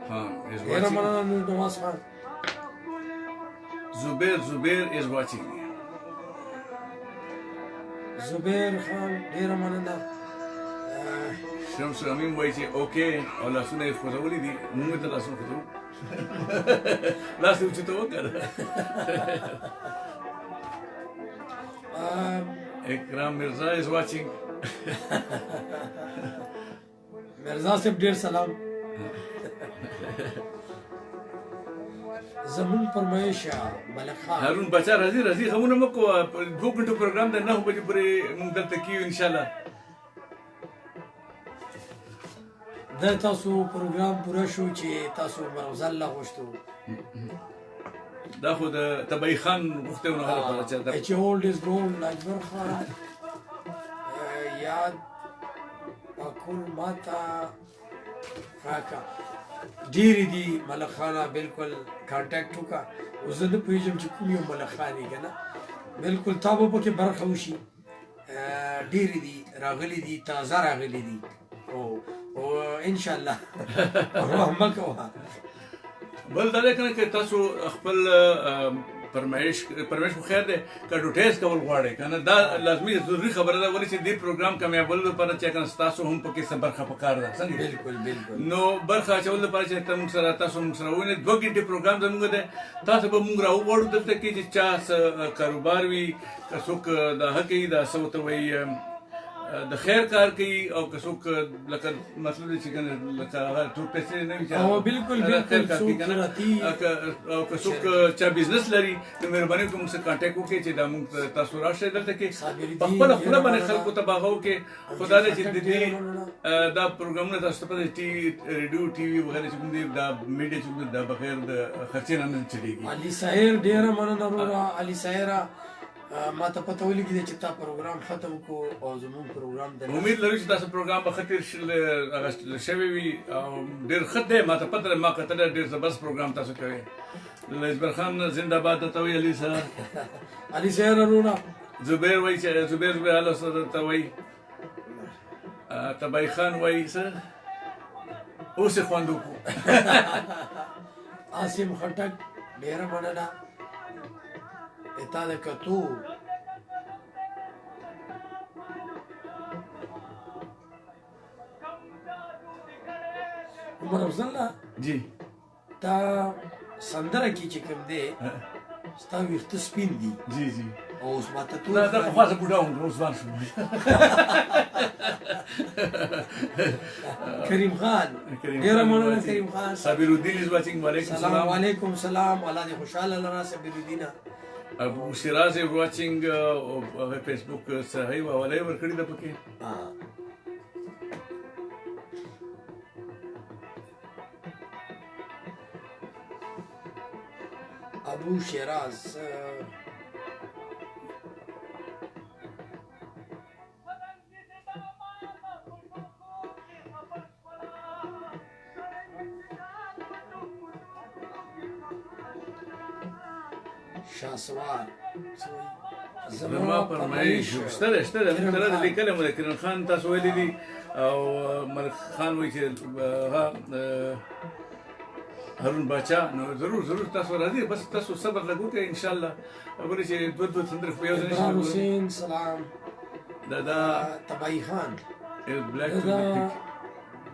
ها ډېره مننه نور نواز خان زبیر is watching زبیر خان ډېره مننه شمس امین وایي چې اوکې او لاسونه یې خوځولي دي موږ ته لاسونه خوځو لاس یې اوچته وکړه اکرام مرزا is watching مرزا صاحب ډېر سلام زمون فرمایش ملک خان هارون بچا راځي غمونه مه کوه 2 غنټو پروګرام دی 9 بجې پورې موږ دلته کیو انشاءالله د تاسو پروګرام پوره شو چې تاسو مرغزل لا غوښتو دا خو د طبعی خان غوښتنه هغه لپاره چې دا چې اولډ از گولډ اکبر خان یاد اکول ماتا راکا ډیری دي ملک خانه بالکل کانټیکټ وکا او زه نه پوهېږم چې کوم یو ملک خان یې که نه بالکل تا به پکې برخه وشي ډیری دي راغلي دي تازه راغلي دي او انشاءالله پروا مه کوه بل دا دی که نه که تاسو خپل فرمایش خو خیر دی که اډورټایز کول غواړئ که نه دا لازمي ضروري خبره ده ولې چې دې پروګرام کامیابولو لپاره چې که نه ستاسو هم پکې څه برخه پکار ده څنګه بالکل بالکل نو برخه اچولو لپاره چې ته موږ سره تاسو موږ سره ووینئ 2 غنټې پروګرام زموږ دی تاسو به موږ راوغواړو دلته کې چې چا څه کاروبار وي که څوک د هغه کوي دا څه ورته وایي د خیر کار کوي او که څوک لکه مطلب دی چې که نه لکه هغه ټول پیسې نه وي چې بالکل بالکل څوک راتی او که څوک چا بزنس لري نو مهرباني وکړئ موږ سره کانټیکټ وکړئ چې دا موږ تاسو راشئ دلته کې په خپله خوله باندې خلکو ته به هغه وکړئ خو دا دی چې د دې دا پروګرامونه تاسو ته پته ریډیو ټي وي وغیره چې کوم دي دا میډیا چې کوم دي دا بغیر د خرچې نه نه چلېږي علي ساحر ډېره مننه وروره علي ساحره ما ته پته ولګېده چې تا پروګرام ختم کړو او زموږ پروګرام د امید لرو چې تاسو پروګرام به ښه تېر شوی وي او ډېر ښه دی ما ته پته ده ما کتلی ډېر زبردست پروګرام تاسو کوئ اجبر خان زنده باد درته وایي علي صاحب علي ساحر وروره زبیر وایي چې زبیر الله سره درته وایي طبعی خان وایي څه اوس یې خوند وکړو عاصم خټک ډېره مننه تا د کتو عمر افضل جی تا سندره کې چې کوم دی ستا ویښته سپین دي جی جی او اوس ماته تو دا پخوا زه بوډا وم اوس ځوان شوم کریم خان ډېره مننه کریم خان صابر الدین از واچینګ وعلیکم سلام السلام وعلیکم سلام الله دې خوشحاله لره صابر الدین ابو شیراز از واچینګ فیسبوک صحیح حواله ورکړی ده پکې ابو شیراز شاسوار زما فرمایش شته موږ سره لیکلی مو د کریم خان تاسو ویلي دي او ملک خان وایي چې هغه هارون باچا نو ضرور تاسو راځئ بس تاسو صبر لږ وکړئ انشاءالله ولې چې دوه سندرې خو یو ځای عمران حسین سلام دا طبعی خان بلیک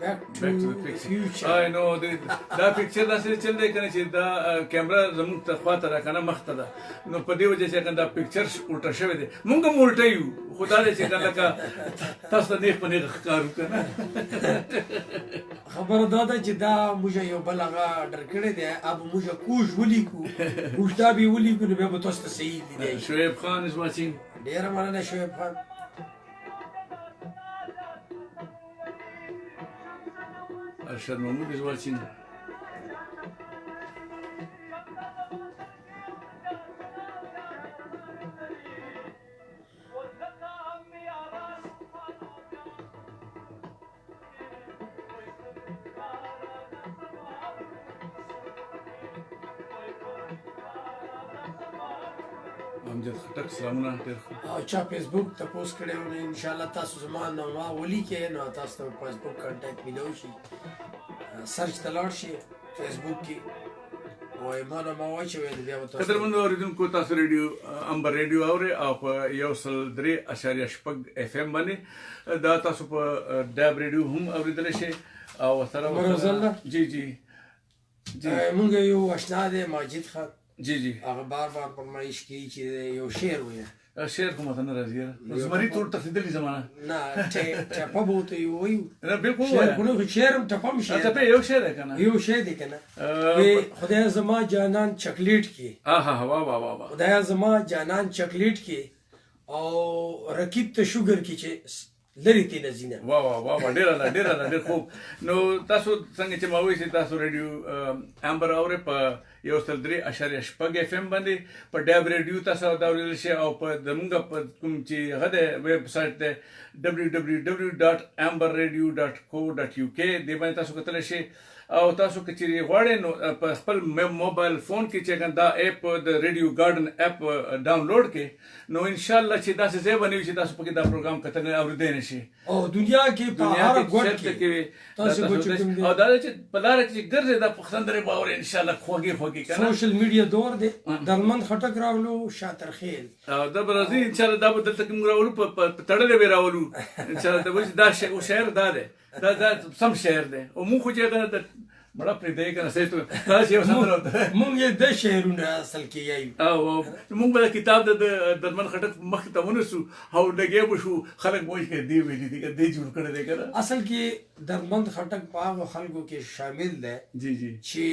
Back to the future. I know دا پکچر داسې چل دی کنه چې دا کیمرا زموږ ته خواته ده کنه مخته ده نو په دې وجه چې کنه دا پکچر الټا شوی دی موږ هم الټه یو خو دا دی چې کنه لکه تاسو ته نیغ په نیغ ښکارو کنه خبره دا ده چې دا موږ یو بل هغه ډر کړی دی اب موږ کوژ ولیکو موږ دا به ولیکو نو بیا به تاسو ته صحیح لیدی شعیب خان از واچینګ ډېره مننه شعیب خان ارشد محمود is watching. امجد خټک سلامونه ډېر ښه او چا فیسبوک ته پوسټ کړی و نو انشاءالله تاسو زما نوما ولیکئ نو تاسو ته فیسبوک کانټیکټ میلو شي سرچ ته لاړ شي فیسبوک کې وایي ما نوما واچوئ نو بیا به تاسو قدرمنو اورېدونکو تاسو ریډیو امبر ریډیو اورئ او په 103.6 اف ام باندې دا تاسو په ډاب ریډیو هم اورېدلی شئ او سره جی مونږ یو اشنا دی ماجد خان جی هغه بار فرمایش کوي چې یو شعر ووایه شعر خو ماته نه راځي زمري ټول تښتېدلي زمانه نه ټپه به ورته ووایو نه بالکل شعر خو نه شعر هم ټپه هم شعر ټپه یو شعر دی که نه یو شعر دی که نه خدای زما جانان چاکلیټ کې واه خدای زما جانان چاکلیټ کې او رقیب ته شوګر کې چې لري تینا زینه واه واه واه ډیر خوب نو تاسو څنګه چې ما وایي چې تاسو ریډیو امبر اوري په 103.8 اف ام باندې په ډاب ریډیو تاسو دا ورل شي او په دموږ په کوم چې غده ویب سټ ده www.amberradio.co.uk دی باندې تاسو کتل شي او تاسو کچېری غواړئ نو په خپل موبایل فون کې چې دا اپ د ریډیو ګارډن اپ ډاونلوډ کې نو ان شاء الله چې تاسو زه باندې چې تاسو په دا پروګرام کتل اوریدل شي او دنیا کې په هر ګوټ کې تاسو او دا چې په لار کې ګرځي دا پښتندري باور ان شاء الله خوږي کنه سوشل میډیا دور دی درمن خټک راولو شاطر خیل او دا برازي ان شاء الله دا بدل تک موږ راولو په تړلې به راولو ان شاء الله دا شعر دا ده دا سم شعر ده او موږ خو چې دا بڑا پریدای کنه سې ته دا چې وسندره مونږ یې د شعرونه اصل کې یایو او مونږ به کتاب د درمن خټک مخ ته ونسو او دګې بشو خلک وایي کې دی ویلي دی دی جوړ کړی دی کنه اصل کې درمن خټک په هغه خلکو کې شامل ده جی جی چې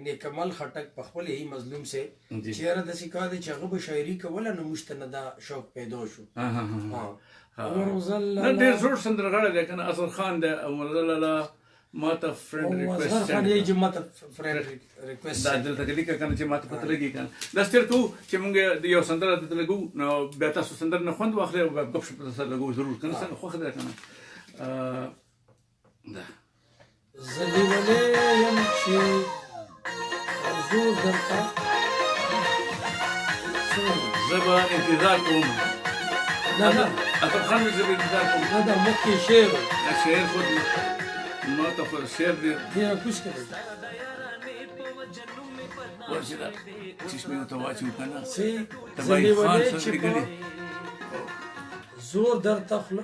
نیکمل خټک په خپل هی مظلوم سه چیرې د سکا دي چې هغه به شاعري کوله نو مستنده شوق پیدا شو ها ډېر زوړ سندرغاړی دی کنه اصل خان دی او الله ماته فرند ریکوست خان یې چې ماته فرند ریکوست دا دلته کې لیکه کنه چې ماته پته لګي کنه دا ستر کو چې مونږ د یو سندره ته لګو نو بیا تاسو سندره نه خوند واخلې او غب شپ سره لګو ضرور کنه څنګه خوخه ده کنه دا زلی ولې يم چې زور درته زبا انتظار کوم نه اته خان مې زبا انتظار کوم دا مکه شعر شعر خود ما ته پر شعر دی ډیر خوش کړی ورشه چشمه ته واچو کنه سي تبای خان سره کړي زور درته خل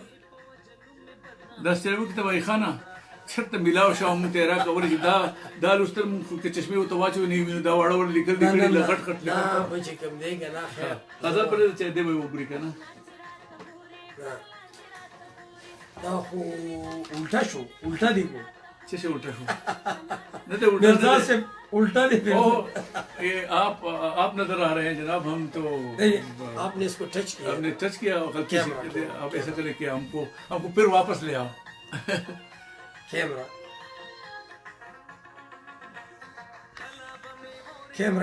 دا سترو کې تبای خانه چرته ملاو شو مو ته را کول چې دا لستر مو کې چشمه ته واچو نه ویني دا وړ لیکل دي غټ غټ دا به چې کوم دی کنه خیر دا پر چې دی به وګوري کنه دا خو الټا شو الټا دی کو څه شو الټا شو نه ته الټا سے الٹا دی او آپ نظر آ رہے ہیں جناب ہم تو آپ نے اس کو ٹچ کیا آپ نے ٹچ کیا غلطی سے آپ ایسا کریں کہ ہم کو پھر واپس لے آؤ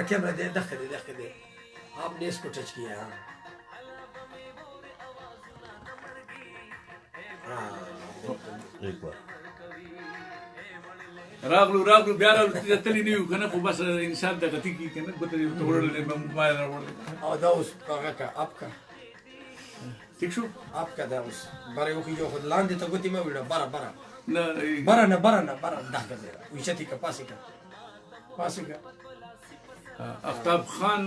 کیمرہ دے دکھ دے آپ نے اس کو ٹچ کیا ایک بار راغلو بیا راغلو تللی نیو کنه خو بس انسان ته غتی کی کنه ګوتې ته وړل نه موبایل راوړل او دا اوس هغه کا اپ کا ٹھیک شو اپ کا دا اوس بره یو خو لاندې ته ګوتې ما وړه نه بره دا کړه وشتي کا پاسې کا آفتاب خان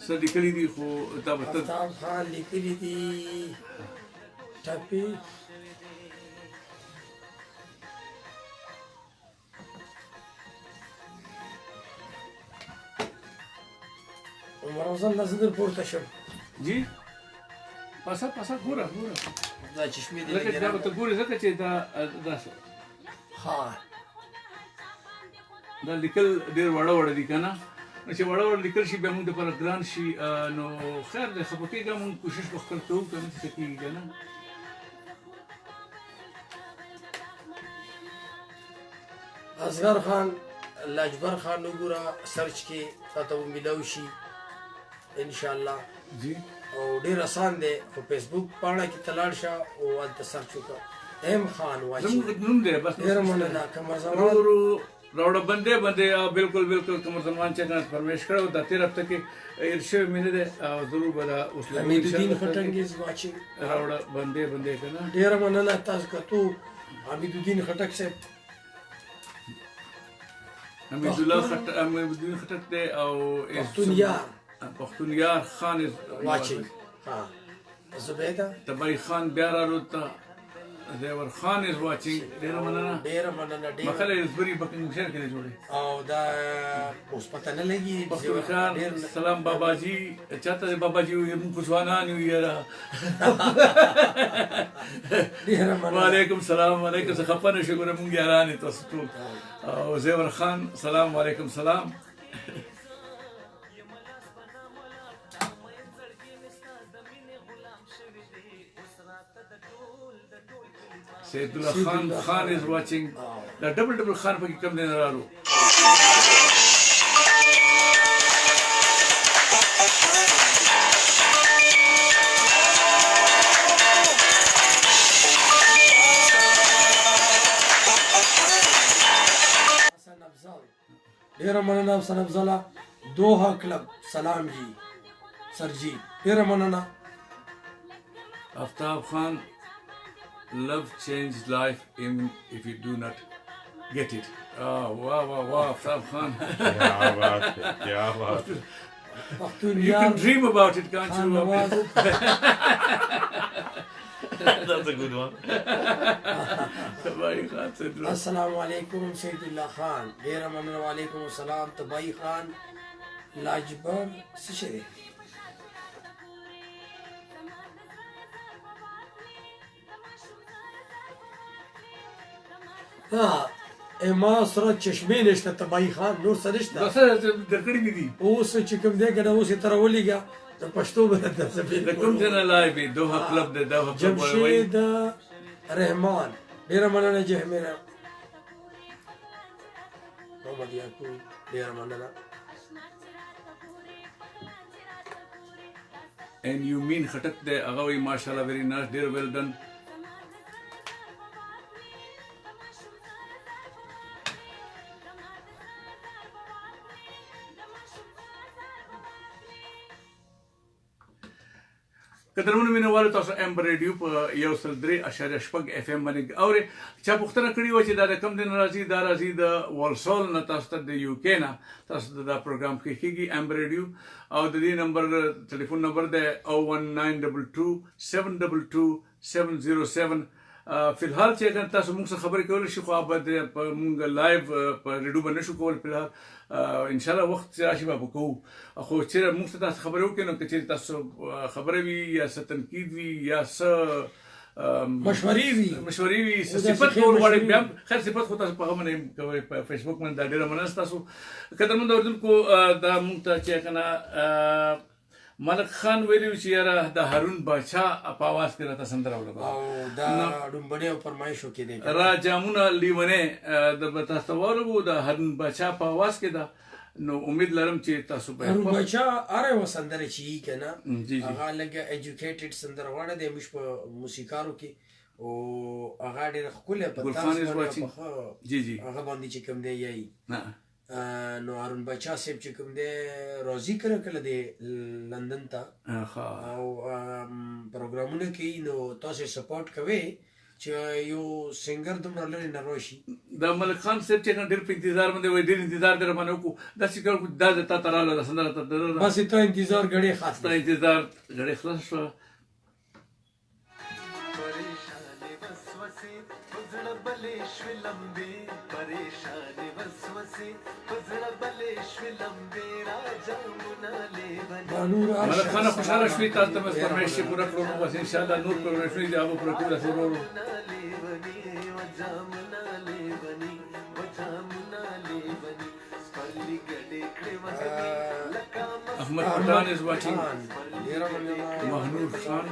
سره لیکلي دي خو دا آفتاب خان لیکلي دي ټاپي ورځم نظر پورته شم جی پاسا ګوره دا چشمه دی لکه دا ته ګوري ځکه چې دا ها دا لیکل ډیر وړه دي کنه چې وړه لیکل شي به موږ د پر ګران شي نو خیر د خپکیګه موږ کوشش وکړو کنه چې کیږي کنه اصغر خان لاجبر خان وګوره سرچ کې تاسو ملو شي ان شاء الله جی او ډیر آسان دی په فیسبوک پاڼه کې تلاړ شه او انت سرچ وکړه ام خان واچي زموږ نوم دی بس ډیر مننه کوم زمان راوړه بندې بالکل کوم زمان چې ناس پرمیش کړو د تیر هفته کې ارشد مینه ده او ضرور بلا اوس حمید الدین خټنګیز واچي راوړه بندې کنه ډیر مننه تاسو کتو حمید الدین خټک صاحب حمید الدین خټک دی او پختونیار خان واچي ها زبیده تبای خان بیا راوته زیور خان is watching ډیر مننه مخاله زبري بکنګ شهر کې جوړه او دا اوس پته نه لګي زیور خان سلام بابا جی چاته بابا جی موږ خوشوانان یو یاره وعلیکم سلام علیکم څه خبره شګره موږ یارانه تاسو ټول او زیور خان سلام علیکم سلام Sayyidullah Khan is watching. The double Khan پکې کم دی نه رالو. ډیره مننه حسن افضل دوحه کلب سلام جی سر جی ډیره مننه. Aftab Khan, love changed life even if you do not get it. Oh, wow, Aftab Khan. क्या बात है, क्या बात है. پښتون You یار can dream about it, can't خان you? نواز That's a good one. Tabai Khan said, السلام علیکم سید الله خان ډیره مننه. وعلیکم السلام طبای خان لاجبر څه شی دی؟ ما سره چشمې نشته طبای خان نور څه نشته. بس درکړی مې دي. اوس چې کوم دی کنه اوس یې تر ولېږه د پښتو به درته د کوم ځای نه لایو دی؟ دوحه کلب دی. دوحه کلب وایي. جمشید رحمان ډیره مننه. جهمیر محمد یعقوب ډیره مننه. And you mean خټک دی هغه وایي ماشاءالله very nice, ډېر well done. قدرمنو مینوالو تاسو امبر ریډیو په 103.6 اف ام باندې اورئ. چا پوښتنه کړې وه چې دا د کوم دین راځي؟ دا راځي د والسول نه، تاسو ته د یو کې نه تاسو ته دا پروګرام کې کېږي امبر ریډیو. او د دې نمبر ټلیفون نمبر دی 01922 فی الحال چې اگر تاسو موږ سره خبرې کولی شي، خو موږ لایو په ریډیو باندې نشو کولی فی الحال. انشاءالله وخت چې راشي به کوو. خو چېرې موږ ته تاسو خبرې وکړئ نو که چېرې تاسو خبره وي یا څه تنقید وي یا څه مشورې وي څه صفت کول غواړئ، بیا خیر صفت خو تاسو په هغه باندې کوئ په فیسبوک باندې. دا ډېره مننه ستاسو. قدرمنو اورېدونکو دا موږ ته چې که نه ملک خان ویلي چې یاره د هارون باچا په اواز کې راته سندره ولیکه او دا ډومبنې او فرمایشو کې دی را جامونه لیونې د به تاسو ته واورو د هارون باچا په اواز کې ده. نو امید لرم چې تاسو به هارون باچا هره یوه سندره چې یي که نه جی هغه لږه ایجوکیټډ سندره غواړه دی موږ په موسیقارو کې او هغه ډېره ښکلې په ګلخان is watching. جی هغه باندې چې کوم دی یایي. نه نو هارون باچا صاحب چې کوم دی راځي کله کله دی لندن ته او پروګرامونه کوي، نو تاسو سپورټ کوئ چې یو سنگر دومره لرې نه راشي. دا ملک خان صاحب چې ډېر په انتظار باندې وایي، ډېر انتظار در باندې وکړو. داسې کار دا د تا ته راغله دا سندره ته بس تا انتظار ګړې خاص تا انتظار ګړې خلاص شوه. ملک خان خوشحاله شوي، تاسو ته مې فرمایش چې پوره کړو. بس انشاءالله نور فرمایشونه دي هغه پوره کړو. تاسو ورو احمد پٹھان is watching. مہنور خان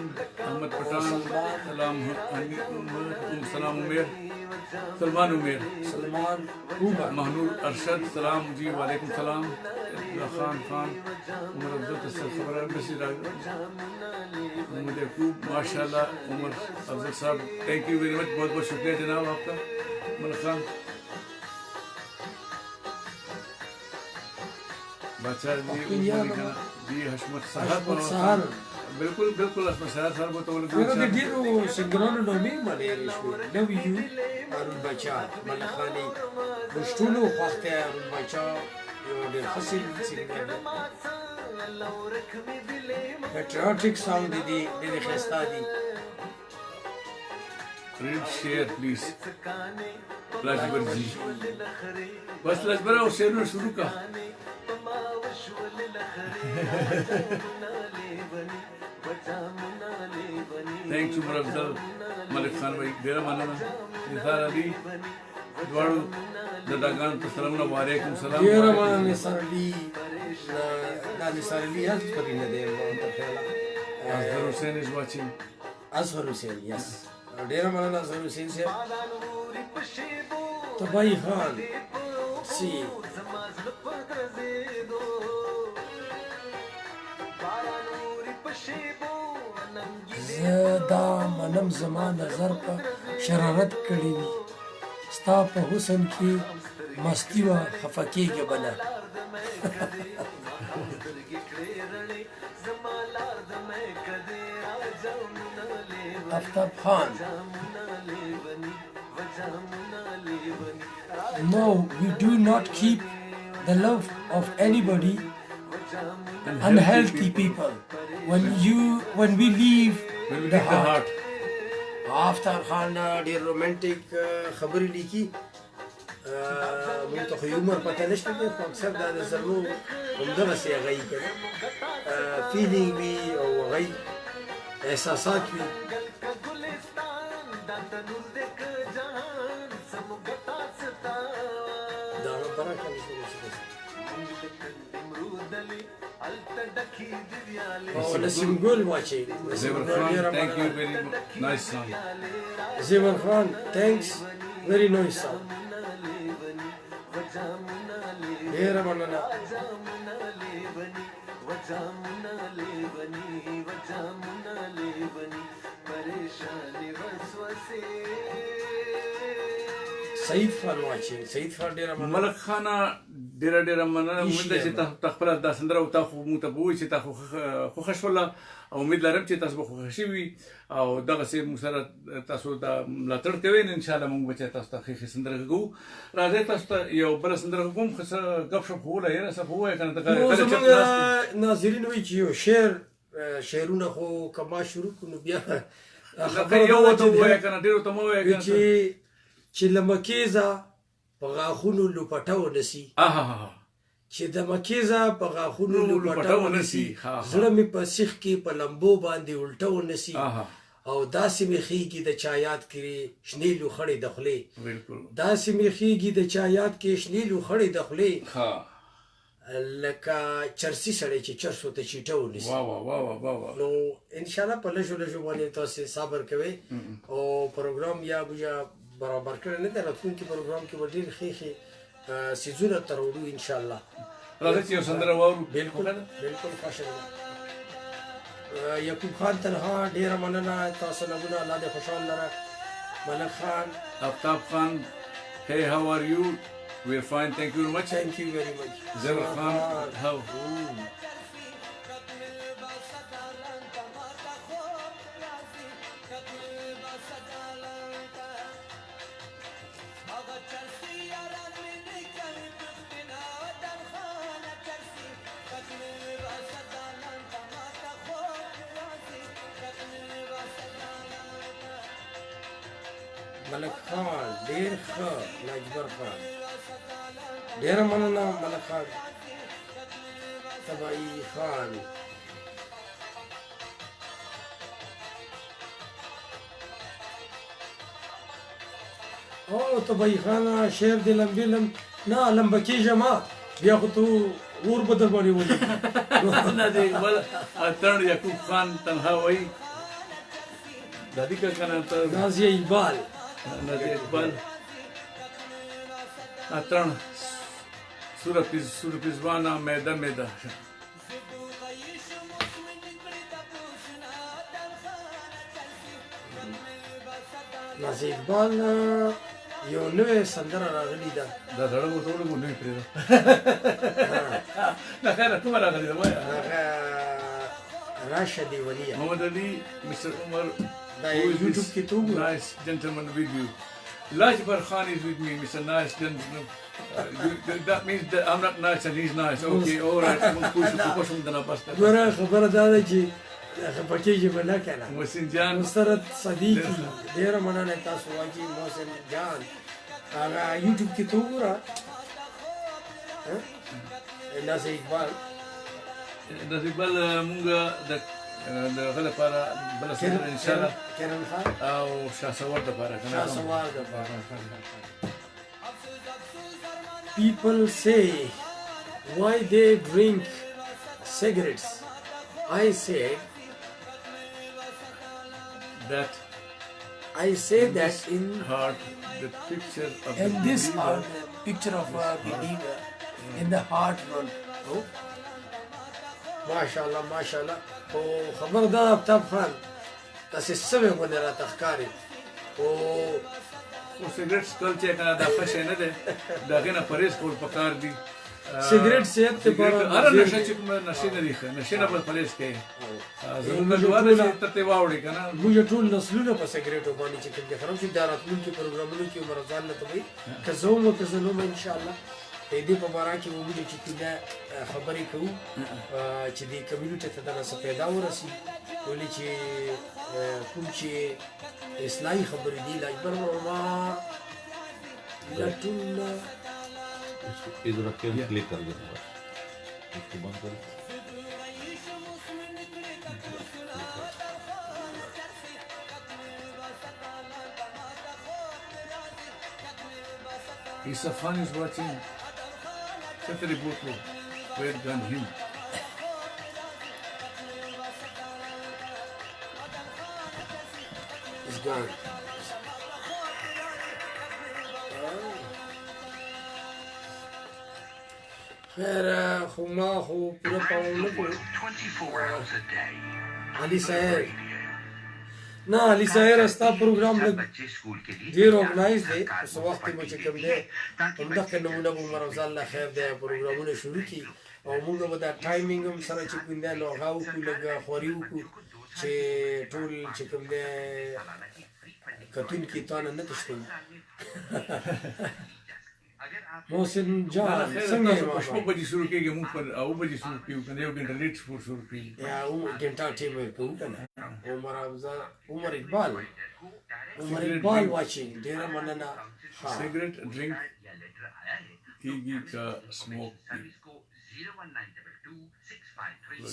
احمد پٹھان سلام سلام عمیر سلمان عمیر مہنور ارشد سلام جی وعلیکم السلام. خان عمر افضل خبر بسی محمد یعقوب ماشاء اللہ. عمر افضل صاحب تھینک یو ویری مچ، بہت بہت شکریہ جناب آپ کا. ملک خان بادشاہ جی حشمت صاحب بالکل حشمت صاحب صاحب د ډېرو سنګرانو نومې ملګرې شوې. نو یو هارون باچا ملک خاني موږ ټولو خوښ دی. هارون باچا یو ډېر ښه سنګر دی. پیټریوټیک سانګ دي ډېرې ښایسته دي. ریډ شیئر پلیز لاجبر جی. بس لاجبر اور شیرونه شروع کا. تھینک یو عمر افضل ملک خان بھائی ډېره مننه. نثار علي دواړو دداګانو ته سلامونه. وعلیکم السلام. ډېره مننه نثار علي. دا نثار علي هلته پکې نه دی. اظهر حسین is watching. اظهر حسین یس ډیر مننه زلمی حسین صاحب. طبعی خان سی زه دا منم زما نظر په شرارت کړی وي ستا په حسن کې مستی وه خفه کېږه بله. آفتاب خان No, we do not keep the love of anybody unhealthy people. When we leave the heart. آفتاب خان ډېر رومانټیک خبرې لیکي. موږ ته خو یې عمر پته نشته دی خو اکثر دا د زلمو همدغسې هغه یي که نه فیلینګ وي او هغه یي احساسات وي. دا برکه نسیم ګل واچي. Zevar Khan, thank you very much. Nice song. Zevar Khan, thanks. Very nice song. ډېره مننه. سعید خان واچي. سعید خان ډېره مننه. ملک خانه ډېره مننه. امید ده چې تاسو خپله دا سندره او تاسو موږ ته به ووایي چې تاسو خوښه شوله او امید لرم چې تاسو به خوښه شوي او دغسې موږ سره تاسو دا ملاتړ کوئ نو انشاءالله موږ به چې تاسو ته ښې ښې سندره کوو. راځئ تاسو ته یو بله سندره کوم خو څه ګپ شپ خو ووایه څه خو ووایه که نه زموږ ناظرین وایي چې یو شعرونه خو که ما شروع کړو نو بیا یو ورته ووایه که نه ډېرو ته مه ووایه چې له مکیزه په غاښونو لوپټه ونسي. چې د مکیزه په غاښونو لوپټه ونسي زړه مې په سیخ کې په لمبو باندې الټه ونسي او داسې مې خیږي د چا یاد کې شنې لوخړې د خولې. داسې مې خیږي د چا یاد کې شنې لوخړې د خولې لکه چرسي سړی چې چرسو ته چیټه ونیسي. نو انشاءالله په لږو لږو باندې تاسې صبر کوئ او پروګرام یا برابر کړی نه دی. راتلونکي پروګرام کې به ډېر ښې ښې څیزونه تراوړو انشاءالله. راځئ چې یو سندره واورو. بلکل بلکل خوښه ده. یعقوب خان تنها ډېره مننه. تاسو نمونه الله دې خوشحال لره. ملک خان. آفتاب خان hey how are you? We're fine, thank you very much. Thank you very much. Zevar Khan, how? ملک خان ډېر ښه. لاجبر خان ډېره مننه. ملک خان. طبعی خان او طبعی خان شعر دې لمبې نه لمبه کېږه ما بیا خو تو اور به در باندې ولي. نه د اقبال اتڼ یعقوب خان تنها وایي دا دي که که نه نازیه اقبال نازیه اقبال اتڼ سوره پېزوانه میده میده. نازیه اقبال یو نوې سندره راغلې ده. دا زړه ورته ولګو نوې پرېږده. نه خیره کومه راغلې ده وایه. هغه راشه دیوانیه. محمد علي Mr. Umar دا یوټیوب کې تو nice gentleman with you. Lajbar Khan is with me, Mr. Nice gentleman. That means that I'm not nice and he's nice. Okay, all right. ګوره خبره دا ده چې خفه کېږي به نه که نه. محسن جان مسترد صدیقي ډېره مننه. تاسو واجي محسن جان هغه یوټیوب کې ته وګوره. نازیه اقبال مونږ د هغه لپاره بله سندره انشاءالله کرن خان او شهسوار دپاره شهسوار دپاره. People say why they drink cigarettes. I said that I say that in heart, the picture of in the this believer heart, picture of a believer in the heart world. Oh, mashallah, mashallah. Oh, خبردار أبتاب خان. تاسي سمع ونرى تخكاري. Oh, او سیګریټ سکل چې کنه دا فشه نه ده دا غنه پرېز کول پکار دي سیګریټ صحت ته بارا اره نشه چې کوم نشه نه ریخه نشه نه په پرېز کې زموږ جوړه چې ته واوړې کنه موږ ټول نسلونه په سیګریټو باندې چې کوم خراب شي دا راتلونکي پروګرامونو کې مرزان نه توي که زوم او که زنوم ان شاء الله دې په باره کې موږ چې کله خبرې کوو چې دې کمیونټي ته دا څه پیدا ورسي ولې چې کوم چې اصلاحي خبرې دي لاجبر ما لټون इधर रख के क्लिक कर देना बस इसको बंद कर Isafan is watching Satari Butlu where gun him is gone. خیر خو ما خو پوره پاونه کو علي سایر نه علي سایر استا پروګرام ډیر اورګنایز دی اوس وخت کې چې کوم دی همدغه نمونه به عمر الله خیر دی پروګرامونه شروع کی او موږ به دا ټایمینګ هم سره چې کوم دی نو هغه کو لګ خوري وکړو چې ټول چې کوم دی کتون کې تانه نه تشته محسن جان څنګه یې په شپږ بجې شروع کېږي موږ پر او بجې شروع کېږو کنه یو ګنټه لیټ شروع کېږي یا او ګنټه ټیم کوو کنه عمر اقبال واچینګ ډیر مننه cigarette drink کېږي که سموک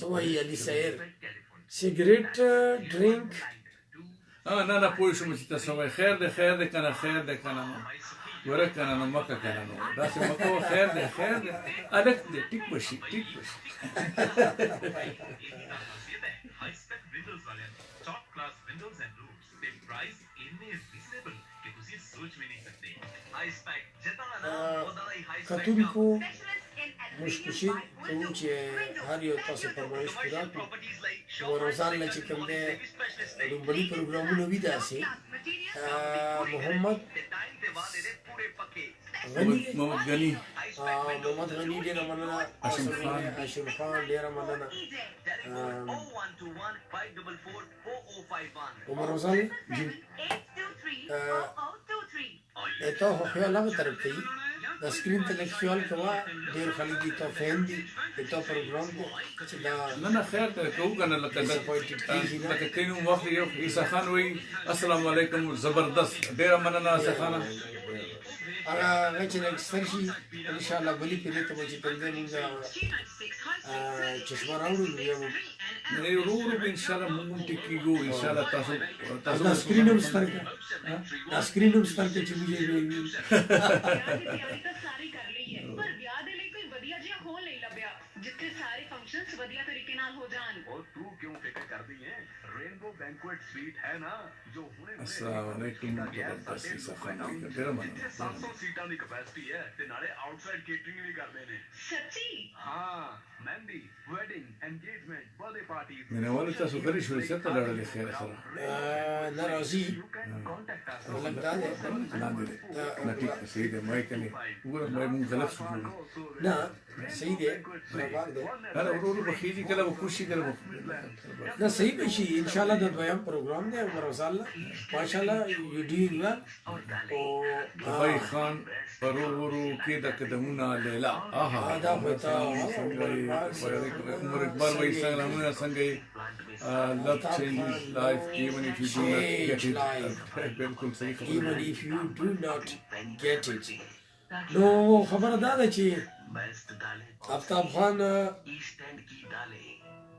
سوای علي سایر سیګریټ ډرینک نه نه پوه شوم چې تاسو وایي خیر دی کنه خیر دی کنه ورک کنه نو مکه کنه نو داسې مکه خیر دی الک دی ټیک بشي کتونکو مشکشي کوم چې هر یو تاسو فرمایش پورا کړو ورزان نه چې کوم دی لومړی پروګرامونه وی داسې محمد غني ډیر مننه هاشم خان ډیر مننه عمر وزان جی ته خو خیال هغه طرف ته د سکرین ته لږ خیال کوه ډېر خلک دي ته فین دي د تا پروګرام دی چې دا نه خیر ته کوو کنه لکه کینو وخت یو عیسی خان وایي السلام علیکم زبردست ډېره مننه عیسی خان هغه چې لږ ستر شي انشاءالله بلې پېرې ته به چې کوم ځای مونږ چشمه راوړو نو بیا به ورو ان شاء الله مونږ ټیکېږو ان شاء الله تاسو دا سکرین هم ستر کړه دا سکرین هم ستر کړه چې موږ یې ਪਰ ਵਿਆਹ ਦੇ ਲਈ ਕੋਈ ਵਧੀਆ ਜਿਹਾ ਹੋਲ ਨਹੀਂ ਲੱਭਿਆ ਜਿੱਥੇ ਸਾਰੇ ਫੰਕਸ਼ਨਸ ਵਧੀਆ ਤਰੀਕੇ ਨਾਲ ਹੋ ਜਾਣ और तू क्यों फिक्र करती है रेनबो बैंक्वेट स्वीट है ना जो अस्सलाम वालेकुम जबरदस्त ईसा खान ډېره مننه 700 सीटां ਦੀ कैपेसिटी है ਤੇ ਨਾਲੇ ਆਊਟਸਾਈਡ ਕੇਟਰਿੰਗ ਵੀ ਕਰਦੇ ਨੇ ਸੱਚੀ हाँ mehndi wedding engagement birthday party مینه والو تاسو غری شوئ څه ته لاړلې خیر سره نه راځي لږ دا دی لاندې دی نه ټیک دی صحیح دی مای کني وګوره مای مونږ غلط شو نه صحیح دی برابر دی ورو بخیږي کله به کوشي کله نه صحیح به شي ان شاء الله د دویم پروګرام دی عمر وصال ماشاءالله یو ډوینګ ویل او بھائی خان ورو کې د قدمونه لیلا آها دا وتا عمر اقبال وایي سلامونه څنګه love changes life even if you do not get it بالکل صحیح even if you do not get it نو خبره دا ده چې آفتاب خان east and की डाले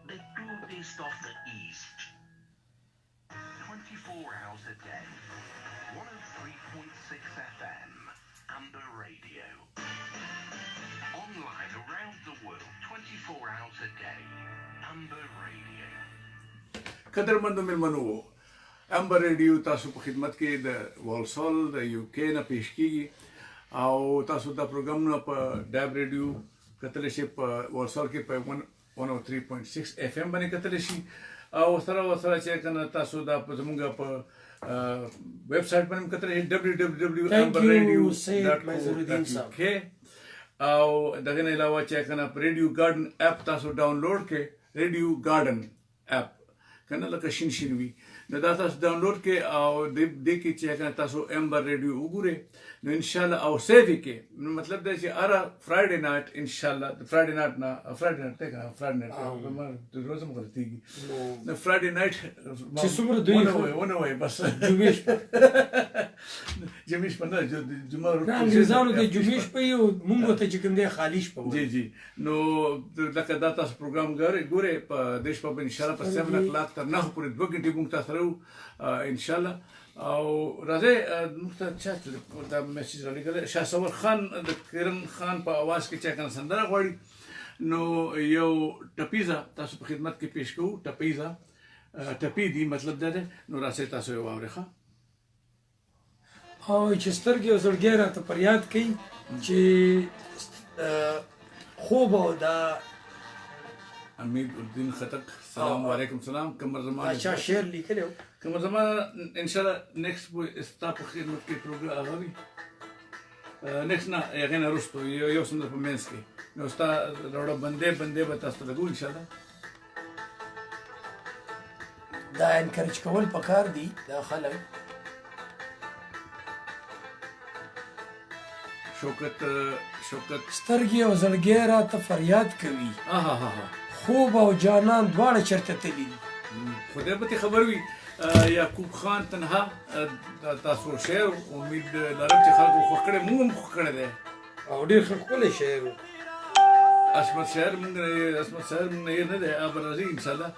the toothpaste of the east 24 hours a day 103.6 FM Amber Radio online around the world 24 hours a day Amber Radio قدرمنو مېلمنو امبر ریډیو تاسو په خدمت کې د والسال د یو کې نه پیش کیږي او تاسو دا پروګرام نه په ډاب ریډیو کتل شي په والسال کې په 103.6 اف ام باندې کتل شي او سره چې کنه تاسو دا په زموږ په ویب سټ باندې کتل شي www.amberradio.co.uk او دغه نه علاوه چې کنه ریډیو ګارډن اپ تاسو ډاونلوډ کې ریډیو ګارډن اپ کنه لکه شین وي نو دا تاسو ډاونلوډ کې او د کې چې کنه تاسو امبر ریډیو وګورئ نو ان شاء الله او سیو کې نو مطلب دا چې اره فرایډے نایټ ان شاء الله فرایډے نایټ ته کنه فرایډے نایټ د روز مغلطيږي نو فرایډے نایټ چې څومره دوی ونه وای بس جمیش په نه جمعه انګریزانو د جمیش په یو مونږ ته چې کوم دی خالیش په جی نو لکه دا تاسو پروګرام ګورئ په دیش په ان شاء الله په 7 o'clock تر 9 پورې 2 غنټې مونږ تاسو سره ان شاء الله او راځي موږ ته چات دا میسج رالیکل شاه سور خان د کرن خان په आवाज کې چې کنه سندره غواړي نو یو ټپیزا تاسو په خدمت کې پیش کوو ټپیزا ټپی دی مطلب دا ده نو راځي تاسو یو اورخه او چې سترګې او زړګی راته فریاد کوي چې خوب او دا امید الدین خټک سلام علیکم سلام کمر زمان اچھا شعر لیکلو کمر زمان ان شاء الله نیکسټ ستا په خدمت کې پروګرام راغلی نیکسټ نه هغه نه وروسته یو سندره په منځ کې نو ستا روړه بندې به تاسو ته لګو ان شاء الله دا انکریج کول پکار دي دا خلک شوکت سترګې او زړګی راته فریاد کوي خوب او جانان دواړه چرته تللي دي خدای به خبر وي یعقوب خان تنها تاسو شعر امید لرم چې خلکو خوښ کړي موږ هم خوښ کړی دی او ډېر ښکلی شعر و عصمت شعر موږ نه دی ابرازي ان شاء الله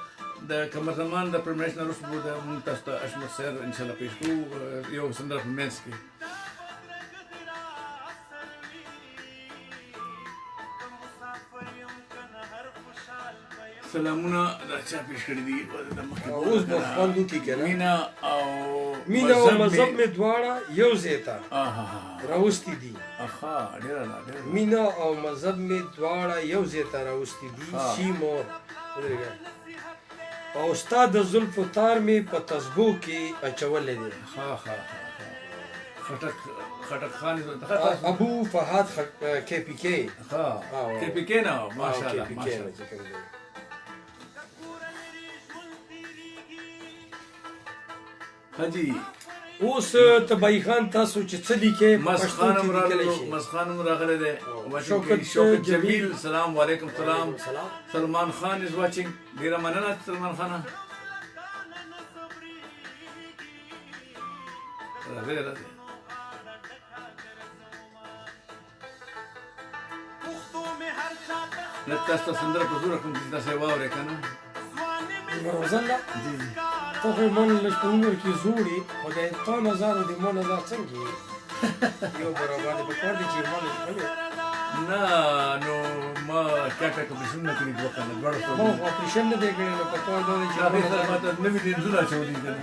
د کمر زمان د پرمیشن وروسته به موږ تاسو ته عصمت شعر ان شاء الله پیش کوو یو سندره په منځ کې سلامونه دا چا پیش کړی دي اوس به خوند وکړي که نه مینا او مذهب مې دواړه یو ځای ته راوستي دي مینا او مذهب مې دواړه یو ځای ته راوستي دي شي مور او ستا د زلفو تار مې په تسبو کې اچولی دی خټک خان ابو فهد کے پی کے کے پی کے نه ماشاءالله حاجی اوس تبعی خان تاسو چې څه لیکې مسخانم راغلی دی شوکت جمیل سلام علیکم سلام سلمان خان از واچینګ ډیره مننه سلمان خان راځي تاسو سندره په زور کوم چې تاسو واورئ کنه روزنده ته خو من لږ په عمر کې زوړې خو د تا نظر او د ما نظر څنګه یو برابر دی پکار دی چې ما نه نو ما کاټه اپریشن نه کړی دوه کنه ګړو ما اپریشن نه دی کړی نو پکار دی چې ما ته نوې دینځونه چولې کنه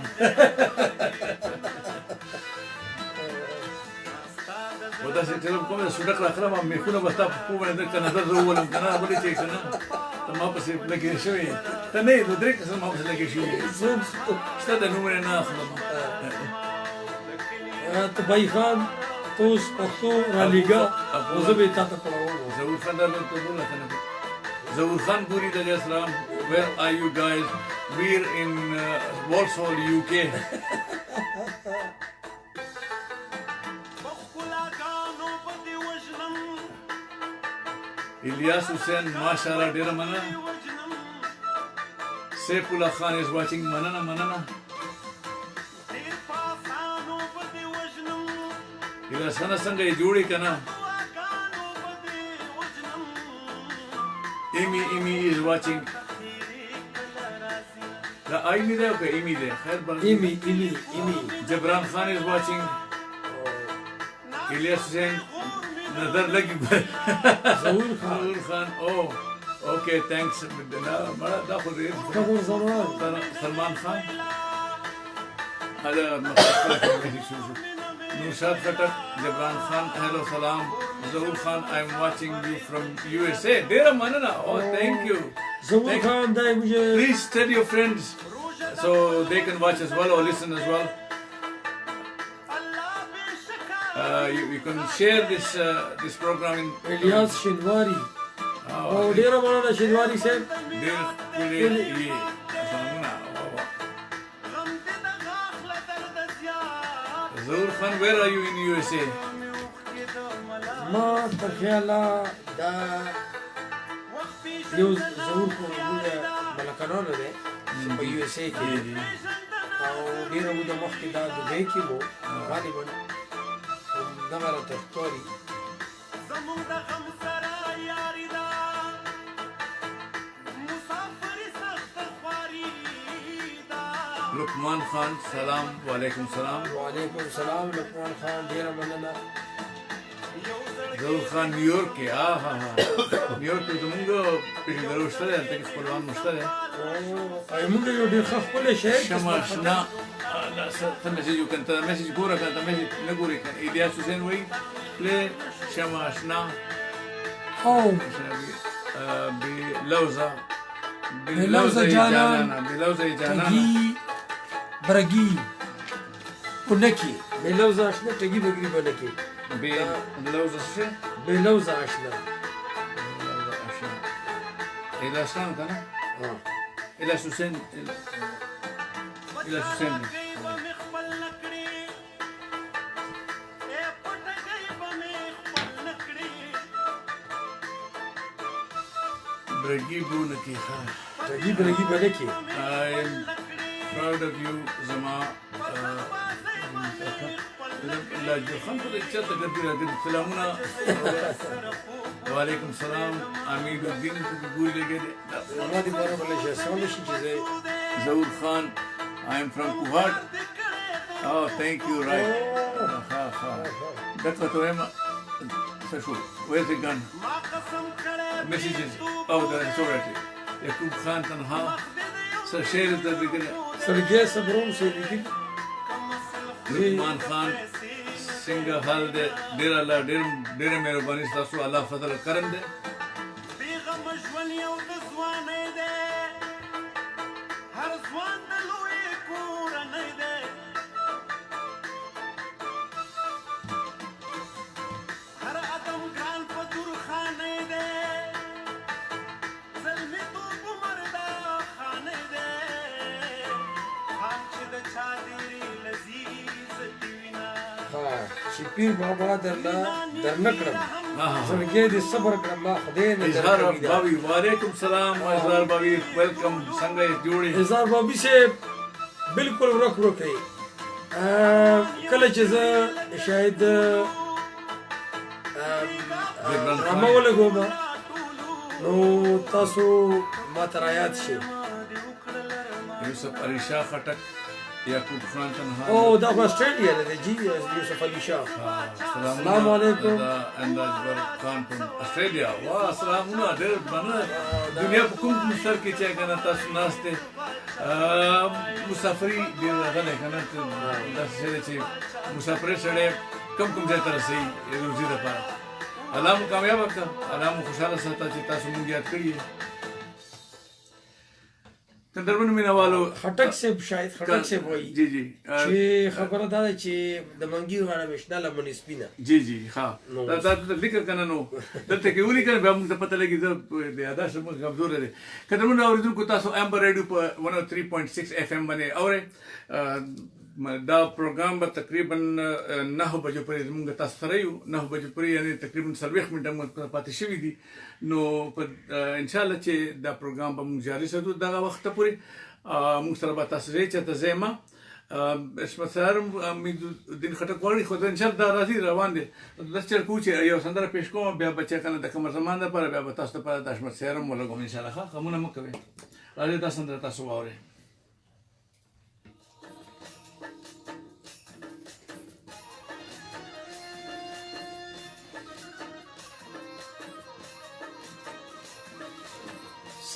ودا چې ته کومه سوډک راخره ما میخونه بستا په کومه نه کنه زه ولم کنه بلې چې کنه ته ما پسې لګې شوې ته نه نو درې کسان ما پسې لګې شوې ستاسو د نومره نه اخلم تبعی خان توس پښتو را لیګا او زه به تاسو ته راوړم ظهور خان دا ته ولا کنه ظهور خان ګوري د اسلام where are you guys we're in Walsall UK Ilyas Hussain, mashallah, dear mana. Saifullah Khan is watching, manana. Ilyas Khan sanga jodi kana. Imi is watching. The Imi there, okay, Imi there. Imi. Jabran Khan is watching. Ilyas Hussain. نظر لګي ظهور خان او اوکے تھینکس دا خو دې سلمان خان هذا مسج شو Nurshad Khatak, Jabran Khan, hello, salam. Zahur Khan, I'm watching you from USA. Dera Manana, oh, thank you. زمون Thank- خان دای مجھے Please tell your friends so they can watch as well or listen as well. You can share this program in الیاس شنواری او ډیر مننه شنواری صاحب Dear Kuli, Zahur Khan, where are you in USA? ما په خیاله دا یو ظهور کو موږ ملکانانو دی چې په یو اس ای کې دی. او ډیره موده مخکې دا دبۍ کې وو غالبا دغه راته ښکاري Lukman Khan, salam, walaikum salam. وعلیکم السلام لقمان خان ډیره مننه Zahur Khan, New York کې New York کې زمونږ پیژندګلو شته دی هلته کې خپلوان مو شته دی او موږ یو ډېر ښه ښکلی شاعر شمع اشنا ته میسج وکړه ته میسج ګوره که ته میسج نه ګورې که الیاس حسین وایي پلی شمع اشنا او بلوزه بلوزه جانان بلوزه جانان تگی برگی اونکی بلوزه آشنا تگی بگری بنکی بلوزه څه بلوزه آشنا الیاس خان که نه الیاس حسین الیاس حسین دی برګي بونکی ښه تگی برگی بنکی I am proud of you, Zama. لا خان په چاته ګرځي راځي سلامونه وعلیکم السلام امید الدین کو ګوري لګي ما دې باره بله شي سوال شي چې زه Zahur Khan, I am from Kuwait. Oh, thank you, right. That's what I am. Where's the gun? Messages. Oh, that's already. Yakub Khan Tanha. Sir, share it that we can. سرګي صبروم سي لیکي Lukman Khan, singer hal de dera Allah, dera mehrabani tasu Allah fadl karam de. چې پیر بابا درنه کړم زړګی دې صبر کړم ما خدای نه Izhar Babi, walaikum salam. Izhar Babi, welcome. Sangha jodi. اظهار بابی سے بالکل ورک ورکي کله چې زه شاید رامه ولګوم نو تاسو ما ترایات شي Yusuf Ali Shah Khatak, Yakub Khan Tanha. او دا خو استرالیا دی جی یوسف علي شاه السلام علیکم. And Akbar Khan from Australia. Wow, salamuna. There, mana. Dunia په کوم سر کې چې کنه تاسو ناشته مسافری ډیر راغلی کنه دا چې مسافر سره کم ځای ته رسي روزي ده پاره الله مو کامیاب کړه الله مو خوشاله ساته چې تاسو مونږ یاد کړی تندرمن مینوالو خټک صاحب شاید خټک صاحب وایي جی جی چې خبره دا ده چې د منګي غاړه مشنا لمن سپینه جی جی ها دا لیکل کنه نو دلته کې ولي کنه به موږ ته پته لګي د یاداشت موږ کمزور دي کترمن اوریدونکو تاسو امبر ریډیو په 103.6 FM باندې اوره دا پروګرام به تقریبا 9 بجو پورې موږ تاسو سره یو 9 بجو پورې یعنی تقریبا 40 منټه موږ پاتې شوي دي نو ان شاء الله چې دا پروګرام به موږ جاري ساتو دغه وخت پورې موږ سره به تاسو چې ته زما اسمه سره امید الدین خټک وړي خو ان شاء الله دا راځي روان دي لسچر کوچ یو سندره پیش کوم بیا بچا کنه د کوم زمان ده پر بیا تاسو ته په داشمت سره ولګوم ان شاء الله ښه کومه مکوي راځي تاسو سندره تاسو واوري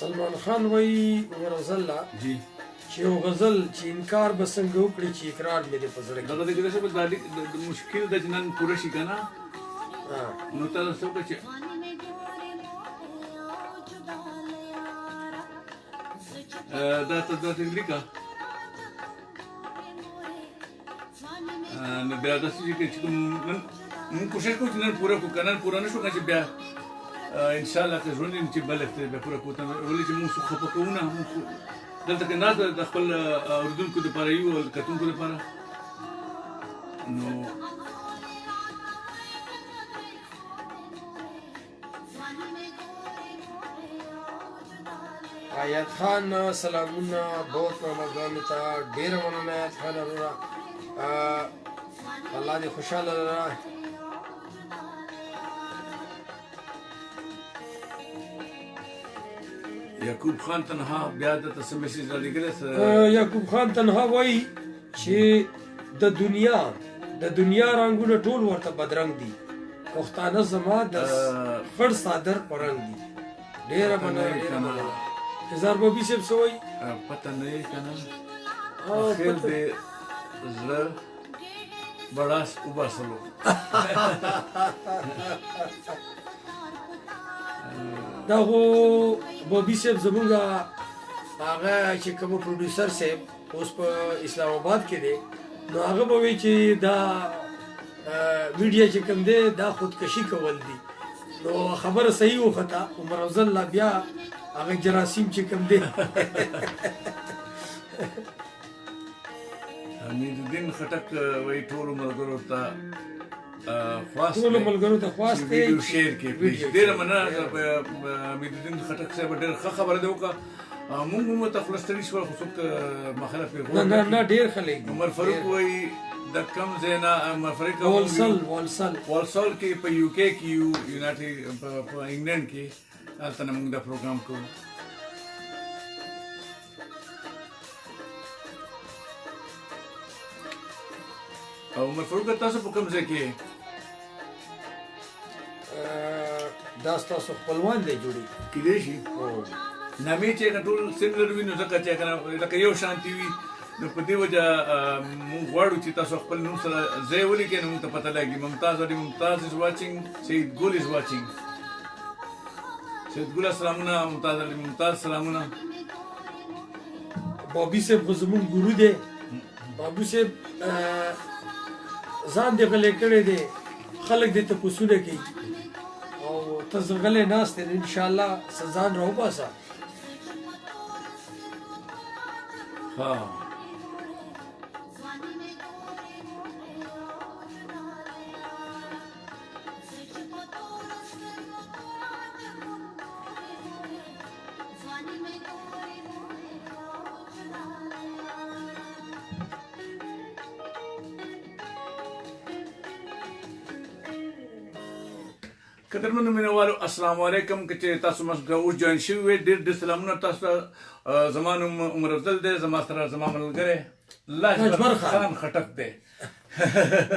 سلمان خان وایي ورزله جی چې یو غزل چې انکار به څنګه وکړي چې اقرار مې دې په زړه کې دغه د کده څه په دالي مشکل د جنان پوره شي کنه ها. نو تاسو څه کوئ چې دا ته لیکه نو بیا داسې چې کوم نن موږ کوشش کوو چې نن پوره کړو که نن پوره نه شو چې بیا انشاءالله که ژوند چې بل وخت بیا پوره کوو ولې چې موږ خفه کوو نه موږ دلته کې ناست د خپل اورېدونکو دپاره یو او کتونکو دپاره نو آیات خان سلامونه بہت رمضان ته ډېره مننه آیات خان وروره الله دې خوشحاله لره یعقوب خان تنها بیا دلته څه میسیج رالیږلی یعقوب خان تنها وایي چې د دنیا رنګونه ټول ورته بدرنګ دي پښتانه زما د خړ صادر په رنګ دي ډېره مننه هزار بابي صاحب څه وایي پته نه یې که نه خیر دې زړه بړاس وباسلو دا خو بابي صاحب زموږ هغه چې کوم پروډوسر صاحب اوس په اسلام آباد کې دی نو هغه به وایي چې دا میډیا چې کوم دی دا خودکشي کول دي نو خبره صحیح وخته عمر افضل الله بیا هغه جراثیم چې کوم دی امیدالدین خټک وایي ټولو ملګرو ته خواست ټولو ملګرو ته خواست دی ویډیو شیر کې پلیز ډېره مننه امیدالدین خټک صاحب ډېره ښه خبره دی وکړه موږ هم ورته خوله ستړي شول خو څوک مخالف یې غوږ نه نه ډېر خلک دي عمر فاروق وایي د کم ځای نه عمر فاروق والسل کې په یو کې کې یونایټډ په انګلند کې هلته نه موږ دا پروګرام کوو او عمر فاروق تاسو په کوم ځای کې دا ستاسو خپلوان دی جوړي کېدای شي نامې چې ټول سیملر وي نو ځکه چې کنه لکه یو شانتي وي نو په دې وجه موږ غواړو چې تاسو خپل نوم سره ځای ولیکئ نو موږ ته پته لګي ممتاز علي ممتاز از واچینګ سید ګل از واچینګ سید ګل سلامونه ممتاز علي ممتاز سلامونه بابي صاحب خو زموږ ګورو دی بابو صاحب ځان دې غلی کړی دی خلک دې تپوسونه کوي او ته غلی ناست یې انشاءالله ځان راوباسه ها قدرمنو مینوالو السلام علیکم که چې تاسو موږ اوس جوین شوي وئ ډېر ډېر سلامونه تاسو ته زما نوم عمر افضل دی زما سره زما ملګری لاجبر خان خټک دی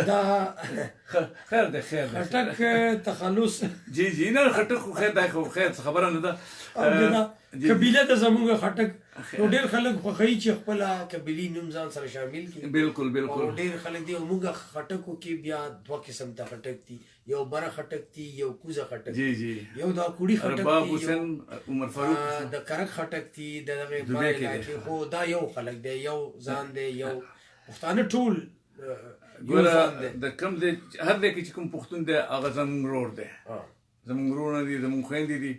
دا خیر دی خیر دی خټک تخلص جی جی نه خټک خو خیر دی خو خیر خبره نه ده قبیله ته زموږ خټک نو ډېر خلک خوښوي چې خپله قبیلي نوم ځان سره شامل کړي بالکل بالکل او ډېر خلک دي موږ خټکو کې بیا دوه قسم ته خټک دي یو بره خټک دي یو کوزه خټک جی جی یو دا کوړي خټک رباب دي حسین عمر فاروق د کرک خټک دي دغه علاقې خو دا یو خلک دی یو ځان دی یو پښتانه ټول ګوره د کوم دی هر دی کې چې کوم پښتون دی هغه زموږ ورور دی زموږ ورونه دي زموږ خویندې دي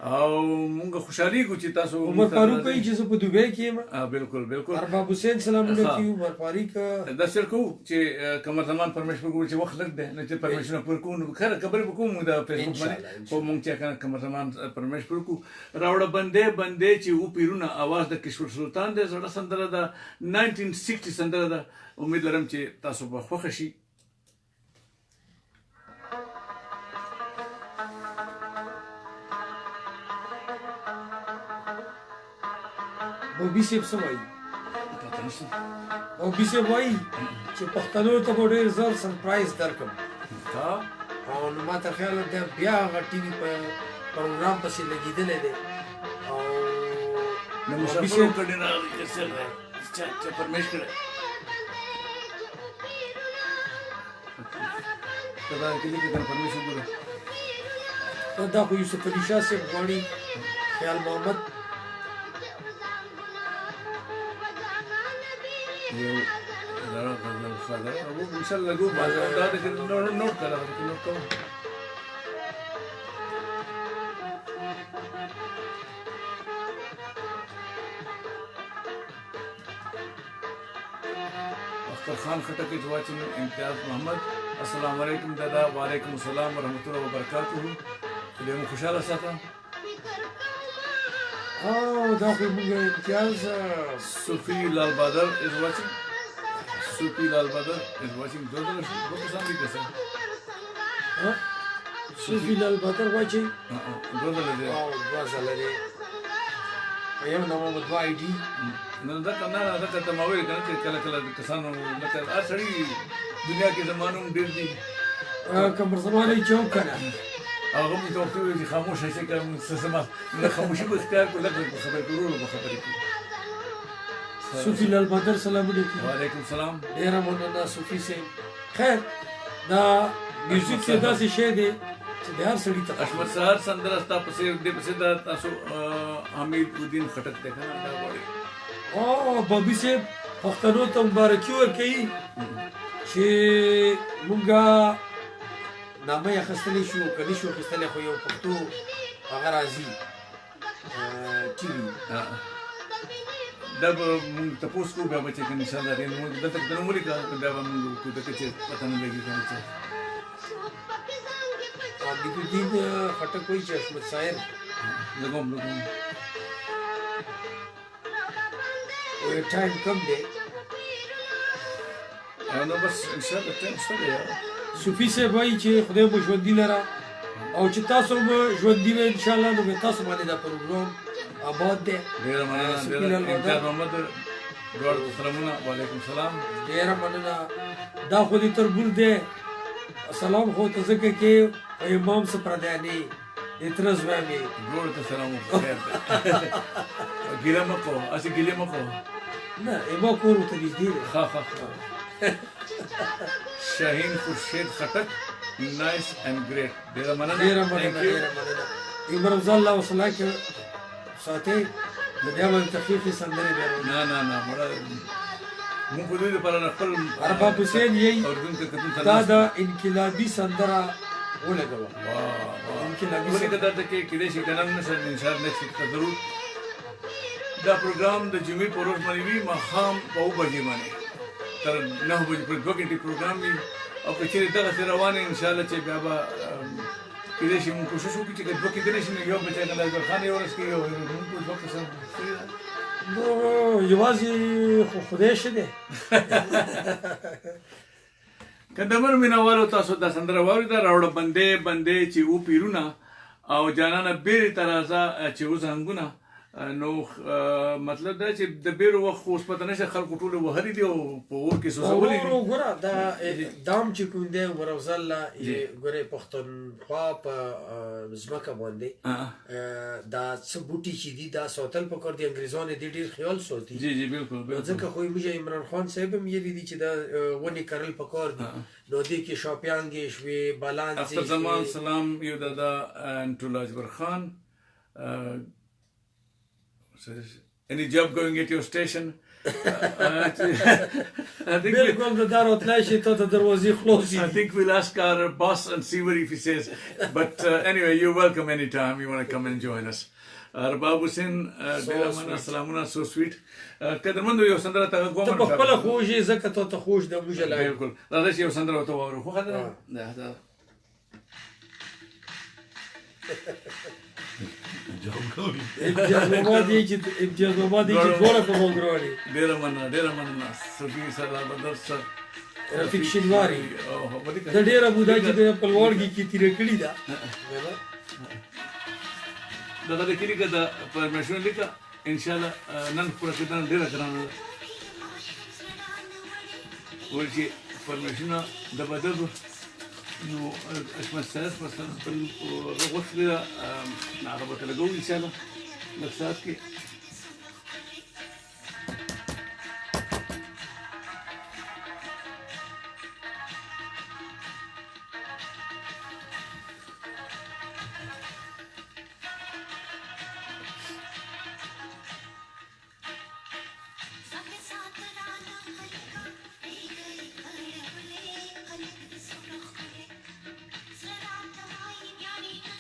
او موږ خوشحالېږو چې تاسو عمر فاروق وایي چې زه په دوبۍ کې یم بالکل بالکل ارباب حسین سلامونه کوي عمر فاروق دا سر کوو چې کمر زمان پرمیشن کوو چې وخت لږ دی نو چې پرمیشن پور کوو نو خیر خبرې به کوو موږ د فیسبوک باندې خو موږ چې کمر زمان پرمیشن پور کوو راوړه بندې بندې چې و پیرونه اواز د کشور سلطان دی زړه سندره ده 1960 سندره ده امید لرم چې تاسو به خوښه شي بابي صاحب څه وایي بابي صاحب وایي چې پښتنو ته به ډېر زر سرپرایز درکړم او نو ما ته خیال دی بیا هغه ټي وي په پروګرام پسې لګېدلی دی او نو مسافر کړي نه کسل چې پرمیش کړي دا کلی کې پرمیش وګوره دا خو یوسف علي شاه صاحب غواړي خیال محمد یو دا غزل خاله او ان شاء الله لګو دا د نوٹ کړه نوٹ کوم اختر خان خټک is watching امتیاز محمد السلام علیکم دادا وعلیکم السلام ورحمۃ اللہ وبرکاتہ دې مو خوشاله ساتم او دا خو موږ امتیاز صوفی لال بادر is watching صوفی لال بادر is watching دو کسان دي کسان صوفی لال بادر واچي دو دلته او غزل لري یو نو مو آی ډي نو دا کنه دا ته ما ویل کنه چې کله کله کسانو لکه اصلي دنیا کې زمانو ډېر دي کمر زمانه چوک کنه هغه مې ته ویل چې خاموش شي کوم څه سم نه خاموشي به اختیار کړو لکه خبرې کولو به خبرې کوي صوفی لال بادر سلام علیکم وعلیکم السلام ډیر مننه صوفی سے خیر دا میوزیک سے داسې شی دی چې د هر سړي ته احمد سهار سندره ستا پسې دې پسې دا تاسو حمید الدین خټک ته کنه دا وړي او بابي صاحب پښتنو ته مبارکي ورکوي چې مونږه نامه یې اخیستلی شو که نه شو اخیستلی خو یو پښتو هغه راځي ټي وي دا به مونږ تپوس کوو بیا به چې ان شاء الله مونږ دلته د نوم ولیکه بیا به مونږ کوو دلته چې پته نه لګي کنه چې حمید الدین خټک وایي چې احمد صاحب لګوم ټایم کم دی نو بس ان شاء الله ټایم شته دی صوفي صاحب وایي چې خدای مو ژوندي لره او چې تاسو مو ژوندي وئ ان شاء الله نو به تاسو باندې دا پروګرام آباد دی ډېره مننه ډېره امتیاز محمد دواړو ته سلامونه وعلیکم السلام ډېره مننه دا خو دې تربور دی سلام خو ته ځکه کې امام څه پردی نه اترز وایم دواړو ته سلام خیر دی ګیله مه کوه هسې ګیلې مه کوه نه اما کور ورته نږدې دی ښه ښه شاهین خورشید خټک نایس اینڈ ګریټ ډېره مننه ډېره مننه ډېره مننه عمر افضل الله وصلا کې ساتي د بیا باندې تخفیفي سندرې بیا نه نه نه مړه مونږ په دې لپاره خپل ارباب حسین یې اردن ته کتون دا د انقلابي سندره ولګوه انقلابي ولې کدا ته کې کېدې شي کنه نه سر ان شاء الله نیکسټ ته ضرور دا پروګرام د جمعې په ورځ باندې وي ماښام په 9 بجې باندې تر 9 بجې پورې 2 غنټې پروګرام وي او که چېرې دغسې روان ان شاء الله چې بیا به کېدای شي مونږ کوشش وکړو چې که 2 کېدلی شي نو یو بچی نه اکبر خان یو ورځ کې یو مونږ 2 کسان نو یوازې خو خدای شه دی کندمر مینوالو تاسو دا سندره واورېده راوړه بندې بندې چې و پیرونه او جانانه بیرې ته راځه چې و زنګونه نو مطلب دا چې د بیرو وخت خو اوس پته نشته خلکو ټولو وهلي دي او په اور کې سوځولي دي ګوره دا دام چې کوم دی عمر افضل ګوره پښتونخوا په ځمکه باندې دا څه بوټي چې دي دا ساتل پکار دي انګریزانو دې ډېر خیال ساتي جی جی بالکل ځکه خو موږ عمران خان صاحب هم یې دي چې دا ونې کرل پکار دي نو دې کې شاپیانګې شوې بلانځې اختر زمان سلام یو دادا انټول اجبر خان any job going at your station بالکل د دار وتلای شي ته د دروازې خلاصې I think we'll ask our boss and see what if he says but anyway you're welcome anytime you want to come and join us ارباب حسین ډیر مننه سلامونه سو سویټ قدرمنو یو سندره ته کوم ته په خپل خوږی زکه ته خوښ د موږ لای بالکل راځي یو سندره ته وورو خو خدای دا امتیاز بابا دی چې ټوله په وګورئ ډیر مننه صوفي سره بدر سره رفیق شینواری د ډیر بودا چې د پلوړګي کې تیر کړی دا دا د کلی کده پرمیشن لیکه ان شاء الله نن پورا کده ډیر ګرانه ورته پرمیشن د بدر نو احمد ساس مثلا خپل وخت هغه به لګو ان شاء الله لږ ساعت کې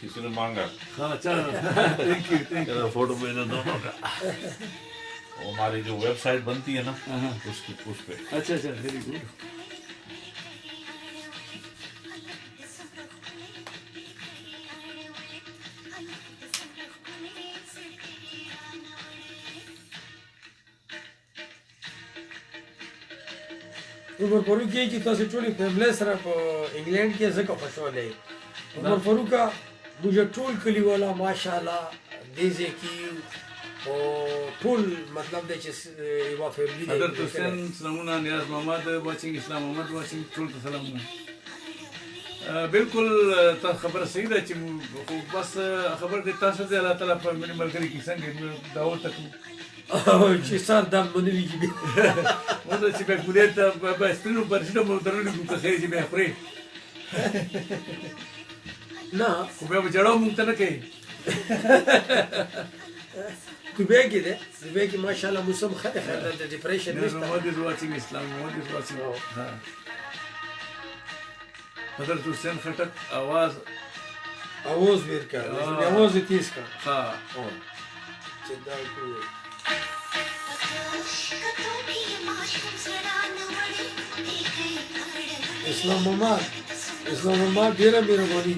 किसी ने मांगा हाँ चलो thank you कहता फोटो भेजो दोनों का। वो हमारी जो वेबसाइट बनती है ना उसकी उस पे अच्छा अच्छा very good عمر فاروق یې چې تاسو ټولې فیملی سره په انګلینډ کې ځکه خوشحاله یې عمر فاروق موږ ټول کلیوالا ماشاءالله دې ځای کې او ټول مطلب دی چې یوه فیملي دی حضرت حسین سلامونه نیاز محمد واچنګ اسلام محمد واچنګ ټول ته سلامونه بالکل تا خبره صحیح ده چې خو بس خبر دې تاسو دې الله تعالی په منی ملګری کې څنګه دعوت وکړو چې سر دم باندې ویږي مونږ چې به ګولې ته به سپینو برشته مو درنه کو خیر چې به خوري نه خو به جوړو مونږ ته نه کوي دوبۍ کې دی دوبۍ کې ماشاءالله موسم ښه دی خیر د ډپریشن نیاز نشته محمد is watching اسلام محمد is watching ها حضرت حسین خټک आवाज आवाज ور کړ आवाज یې تیز کړ ها چې دا کوي اسلام محمد ډیره مهرباني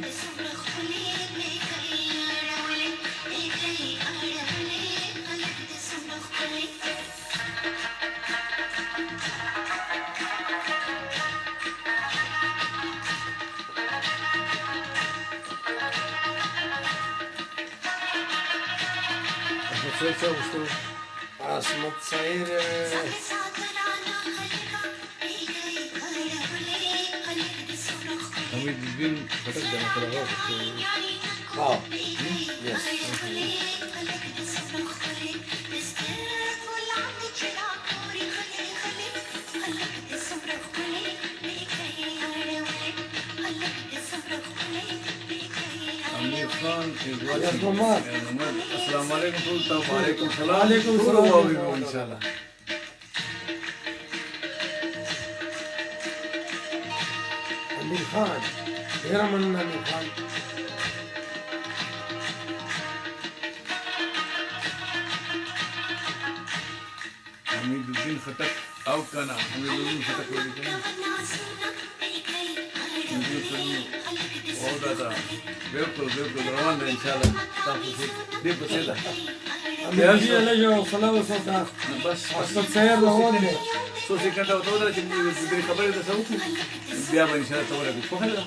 عصمت سعیر حمید الدین خټک د مطلب ها یس امیر خان Yes, Muhammad. السلام علیکم ټول ته وعلیکم السلام وعلیکم السلام. ټول واورئ ان شاء الله امیر خان ډیره مننه امیر خان حمید الدین خټک او کنه حمید الدین خټک وایي کنه او دا بالکل روان ده ان شاء الله تاسو دې په څه ده امیر جی الله جو صلوات وسلام بس عصمت سعیر روان دی څو سکندو ته ودرې چې دې خبرې ده څه وکړو بیا به ان شاء الله ته ورغلو خو هله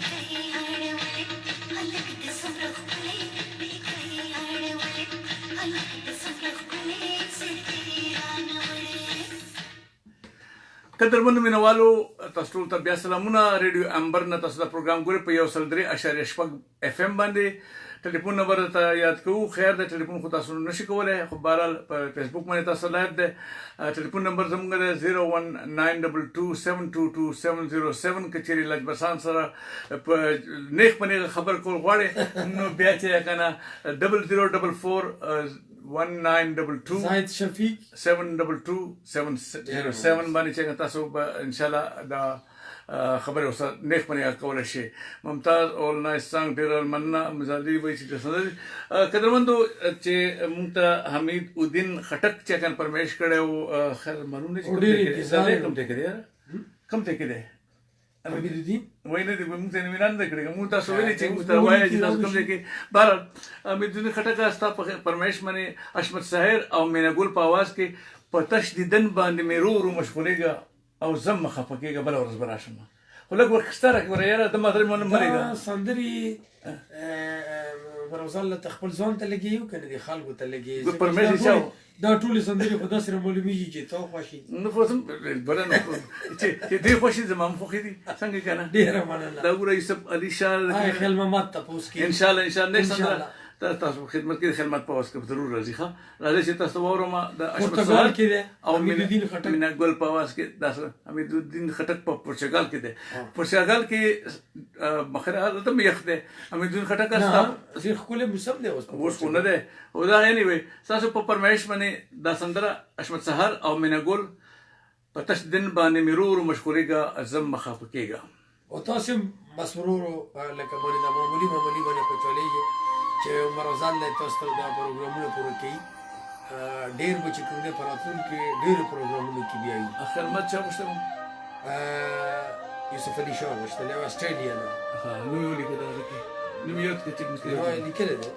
قدرمنو مینوالو تاسو ټول ته بیا سلامونه ریډیو امبر نه تاسو دا پروګرام ګورئ په 103.6 اف ام باندې ټلیفون نمبر ته یاد کوو خیر د ټلیفون خو تاسو نشئ کولی خو بهرحال په فیسبوک باندې تاسو لایو دی ټلیفون نمبر زموږ دی 01922722707 که چیرې لږ بسان سره په نیغ په نیغه خبر کول غواړئ نو بیا چې کنه 00441922 زاهد شفیق 722707 باندې چې تاسو ان شاء الله دا خبره اوسه نیک باندې کول شي ممتاز اول نایس سانګ ډیر مننه مزادي وایي چې څه قدرمندو چې مونږ ته حمید الدین خټک چې کان پرمیش کړو خیر مرونه چې کوم ته کړی کوم ته کړی امیر الدین وای نه دی موږ ته وینان نه کړی موږ تاسو ویلي چې موږ ته وایي چې تاسو کوم ځای کې بهر حمید الدین خټک استا په پرمیش باندې اشمت سحر او مینګل په आवाज کې په تشدیدن باندې مې رو مشغولېګا او زم خفقېګا بل ورځ براشم خو لږ وخت ستاره کوي یاره د مادر مونږ مرګا سندري ورزال ته خپل ځان ته لګیو کنه دي خلکو ته لګي پرمیش چاو دا ټول سندري خو داسره معلومیږي چې تو خوشي نو فوزم بلنه چې دې خوشي زمام خو دي څنګه کنه ډیره مننه دا ګوره یوسف علي شاه خیال محمد تاسو کې ان شاء الله تاسو خدمت کې خدمت په واسطه ضرور راځي ښه راځي چې تاسو وورم د پرتګال کې ده او حمید الدین خټک مینګل په واسطه کې تاسو حمید الدین خټک په پرتګال کې ده پرتګال کې مخره ته یخ ده حمید الدین خټک استا زه خپل مسم ده اوس کو نه ده او دا اني وي تاسو په پرمیش باندې دا سندره اشمت سحر او مینګل په تش دن باندې مرور مشغولېګا ازم مخافکېګا او تاسو هم بس ورو لکه باندې دا معمولي باندې په چلېږي چې عمر ځان له تاسو ته دا پروګرامونه پوره کوي ډېر به چې کوم دی په راتلونکي ډېرو پروګرامونو کې بیا وي اخر ما چا غوښتل یوسف علي شاه غوښتلی او اسټرالیا نه نو یې ولیکه دا لیکي نوم یاد کړه چې موږ ما یې لیکلی دی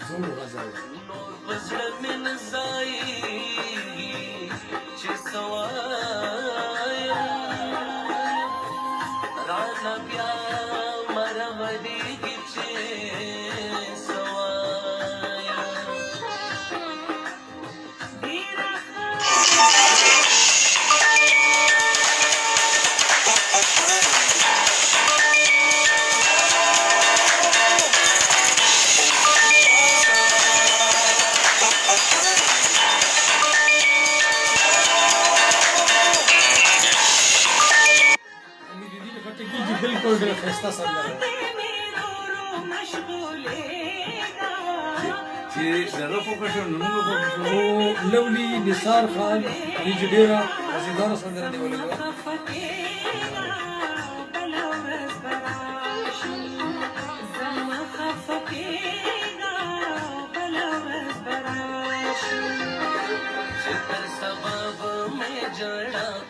زوړ غزل نور بزړه مې نه ځایږي چې څه وایم رانه بیا مرمدېږي چې څه وایم بالکل ډېر ښایسته سندره چې دغه فوکس شو نو موږ فوکس شو او لولی نثار خان دې چې ډېره مزیداره سندره دی ولیکله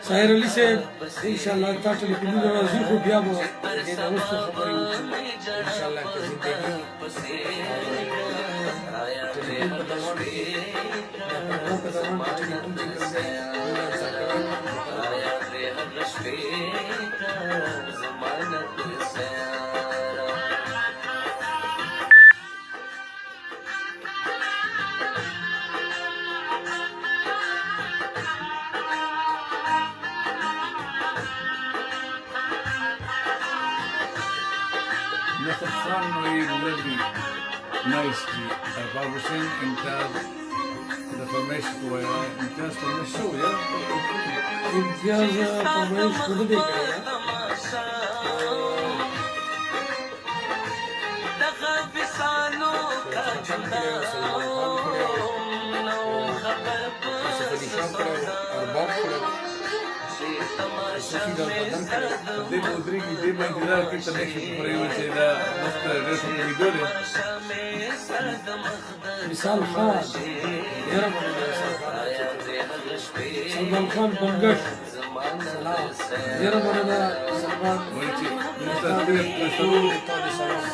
ساحر علي صاحب انشاءالله تا ټلیفونونه راځي خو بیا به دې نه وروسته خبرې وکړو انشاءالله که زندګي ټلیفون په دوام کې پروګرام په دوام کې ټلیفون چې کوم ځای نصر خان وی lovely nice जी बाबू हुसैन इम्तियाज د فرمایش کویا امتیاز فرمایش شو یا امتیاز فرمایش خود دې کړی دغه وسانو کا چندا نو خبر دې مودري کې دې باندې دا کې تنشي پرې وځي دا مست رسم ویډیو مثال خان یاره سلمان خان بنگش یاره باندې سلمان وایي چې مستقبل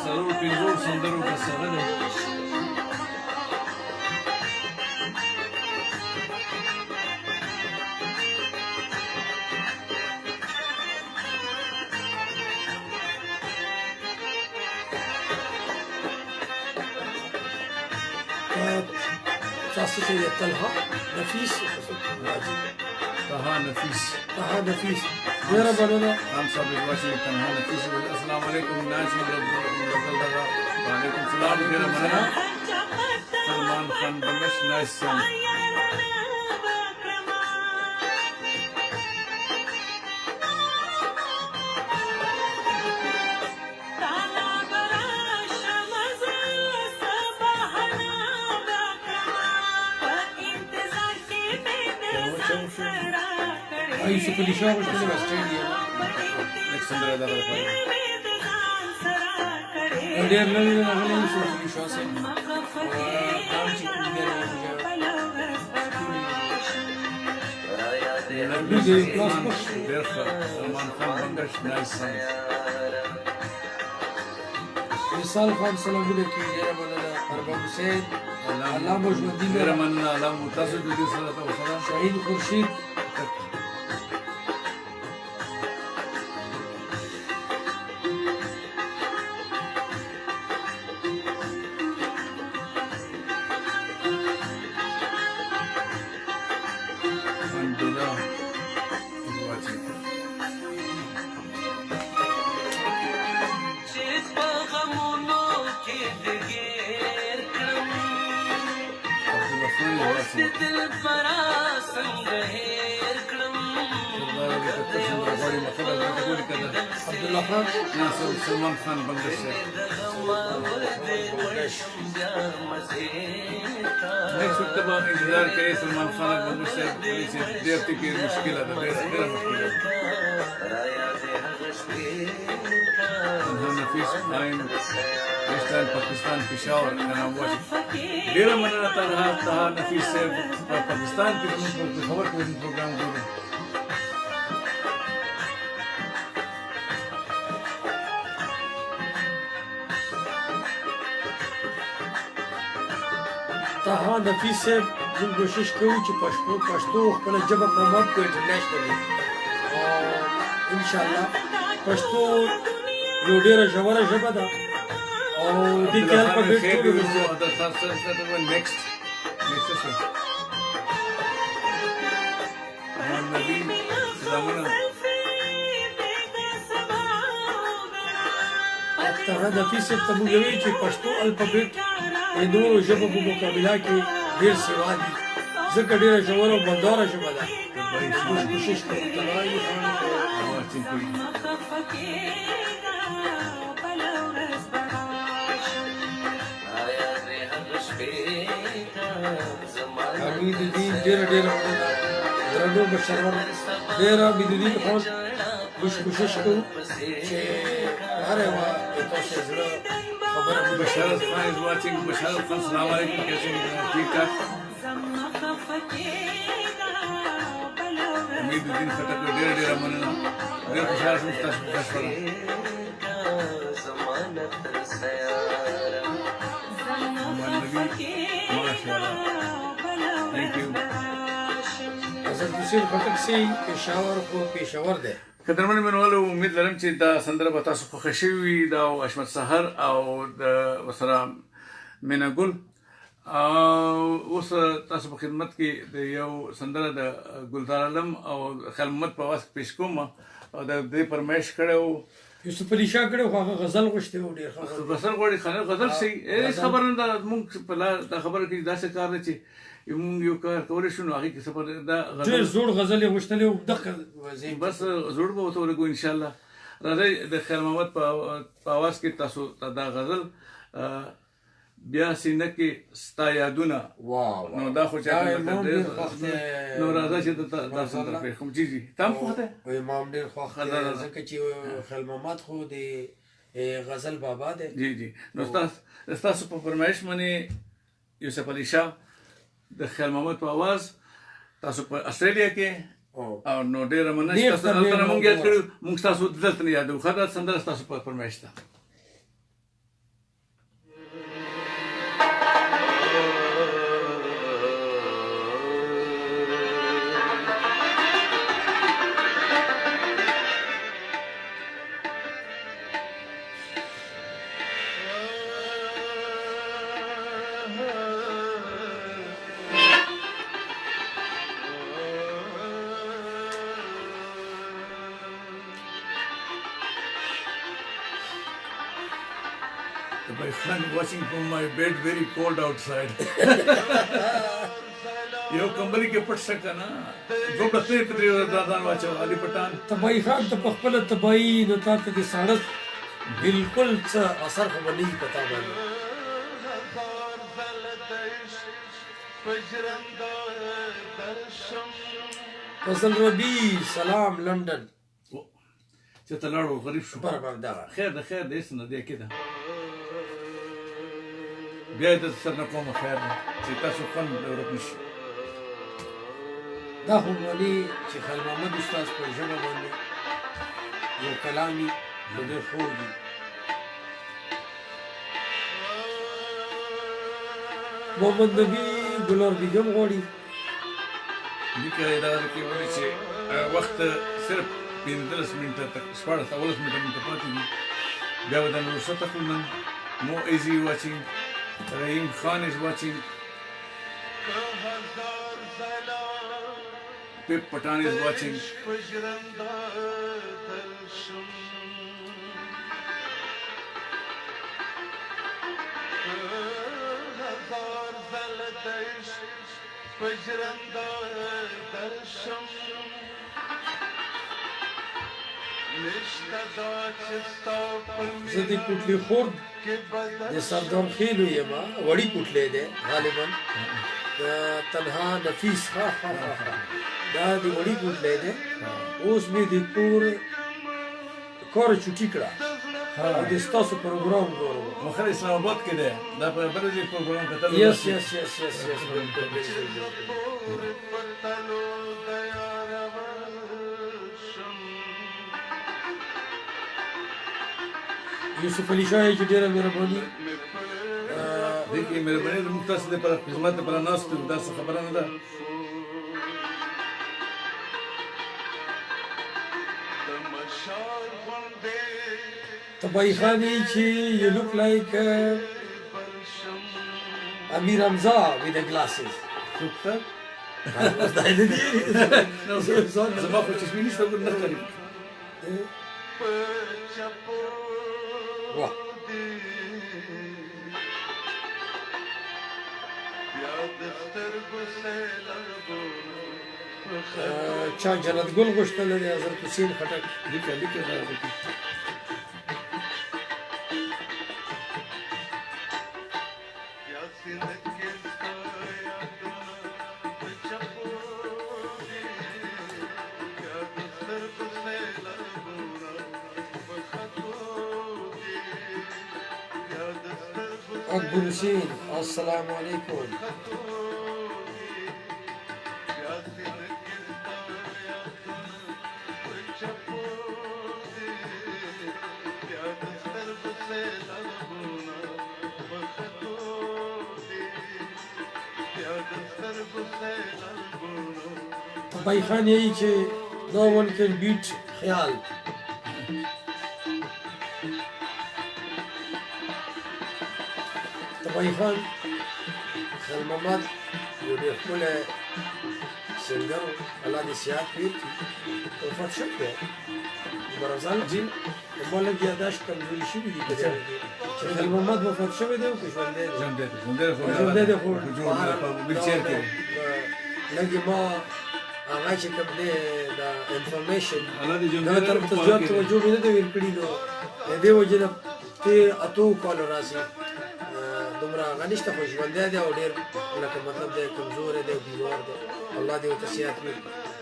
سرور پنځور سندرو کې سره تاسو ته طلحه نفیس طه نفیس یاره باندې خان صاحب واشنگټن طه نفیس السلام علیکم ناظم وعلیکم السلام ډیره مننه سلمان خان بنگش نایس سانګ یوسف علي شاه غوښتلی اسټرالیا سندره دغه لپاره ډېر لري راغلی یوسف علي شاه صاحب کام چې کوم دی سلمان خان بنگش نایس سانګ مثال خان سلامونه کوي ډېره مننه ارباب حسین علامه ژوندي ډېره مننه علامه تاسو د دې سره تاسو شهید خورشید غواړي مطلب غواړي کده عبدالله خان ناصر سلمان خان بنگش نیکسٹ وقت به انتظار کوي سلمان خان بنگش چې ډېر ټکی مشکله ده ډېره مشکله ده نفیس آئین ویسٹرن پاکستان پشاور ډېره مننه ته نفیس صاحب پاکستان کې زموږ خبر کوي پروګرام ګوري طه نفیس صاحب موږ کوشش کوو چې پښتو خپله ژبه پروموټ کړو انټرنیشنلي او انشاءالله پښتو یو ډېره ژوره ژبه ده او دې کې الفابېټ ټول نیکسٹ نبی سلامونه طه نفیس صاحب ته موږ وایو چې پښتو الفابېټ د نورو ژبو په مقابله کې ډېر سوا دي ځکه ډېره ژوره او بنداره ژبه ده موږ کوشش کوو تباهي حمید الدین ډېره مننه درنو بشرور ډېره حمید الدین خان موږ کوشش کوو چې هر یوه د تاسو زړه خبره بشارت خان is watching بشارت خان سلام علیکم کیسے ہیں ٹھیک ٹھاک امید الدین خټک ډېر مننه ډېر خوشاله شوم تاسو خوشاله ماشاءالله thank you حضرت حسین خټک سي پېښور خو پېښور دی قدرمن منوالو امید لرم چې دا سندره به تاسو خوښه شوې وي دا اشمت سحر او د ورسره مینا ګل اوس تاسو په خدمت کې د یو سندره د ګلدار عالم او خیال محمد په واس پیش کوم او د دې فرمایش کړو یوسف علي شاه کړو خو هغه غزل غوښتي و ډېر ښه غزل غواړي غزل سي هیڅ خبر نه ده موږ په دا خبره کې داسې کار دی چې موږ یو کار کولی شو نو هغې کې سفر دا ډېر زوړ غزل یې غوښتلی و دغه بس زوړ به ورته ولګو انشاءالله راځئ د خیر محمد په اواز کې تاسو دا غزل بیا سینه کې ستا یادونه نو دا خو چا نو راځه چې دا سندره پرې کوم جی تا هم خوښ دی امام ډېر خوښ دی ځکه چې خیر محمد خو د غزل بابا دی جی نو ستاسو په فرمایش باندې یوسف علي شاه د خیر محمد په اواز تاسو په استرالیا کې او نو ډېره مننه چې تاسو دلته مونږ یاد کړو مونږ تاسو دلته نه یادو ښه دا سندره ستاسو په فرمایش ده My friend watching from my bed, very cold outside. یو کمبلی کې پټ سکه نه دوه بسې پرې دادان واچو علي پټان تباهي خان ته په خپله تباهي نو تا ته د ساړه بالکل څه اثر خو به نه وي په تا باندې فضل ربی سلام لندن چې ته لاړو غریب شو برابر دغه خیر ده هېڅ نه دی کېده بیا یې درته سر نه کومه خیر ده چې تاسو خوند ورک نه شي دا خو ولې چې خیر محمد استاد په ژبه باندې یو کلام وي نو ډېر خوږ وي محمد نبي ګلار بیګم غواړي لیکه یې دغه کې وایي چې وخت صرف 15 منټه تک 14 منټه پاتې دي بیا به د نورستان ته نن مو ایزي واچینګ رحیم خان is watching Pip Patan is watching زه د کوټلی خورد د سردار خیلو یم وړي کوټلی دی غالبا د تنها نفیس ها ها ها دا د وړي کوټلی دی اوس مې د کار چوټي کړه او د ستاسو پروګرام ګورم مخه اسلام آباد کې ده دا په بل ځای پروګرام کتل یس یوسف علی شاه چې ډیره مهرباني دغه مهرباني د مختص د پر خدمت پر ناس ته دا خبره نه ده طبعی خانی چې you look like Amir Hamza with the glasses څوک نو زما خو چې سپینې سترګې نه لري واه چا جنت ګل غوښتل دی حضرت حسین خټک لیکه دا اکبر حسین السلام علیکم طبعی خان یہی چې no one can beat خیال طبعی خان خیال محمد یو ډېر ښکلی سنګر و الله دې صحت ورکړي وفات شوی دی برمضان جی ما لږ یاداشت کمزوري شوي دي په دې چې خیال محمد وفات شوی دی او که ژوندی دی ژوندی دی خو ویلچیر کې لږ ما هغه چې کوم دی دا انفارمیشن الله دې دا طرف ته زیات توجه مې نه دی ورکړي نو د دې وجې نه ته اتو کال راځي دومره هغه نشته خو ژوندی دی او ډېر لکه مطلب دی کمزوری دی بیمار دی الله دې ورته صحت ورکړي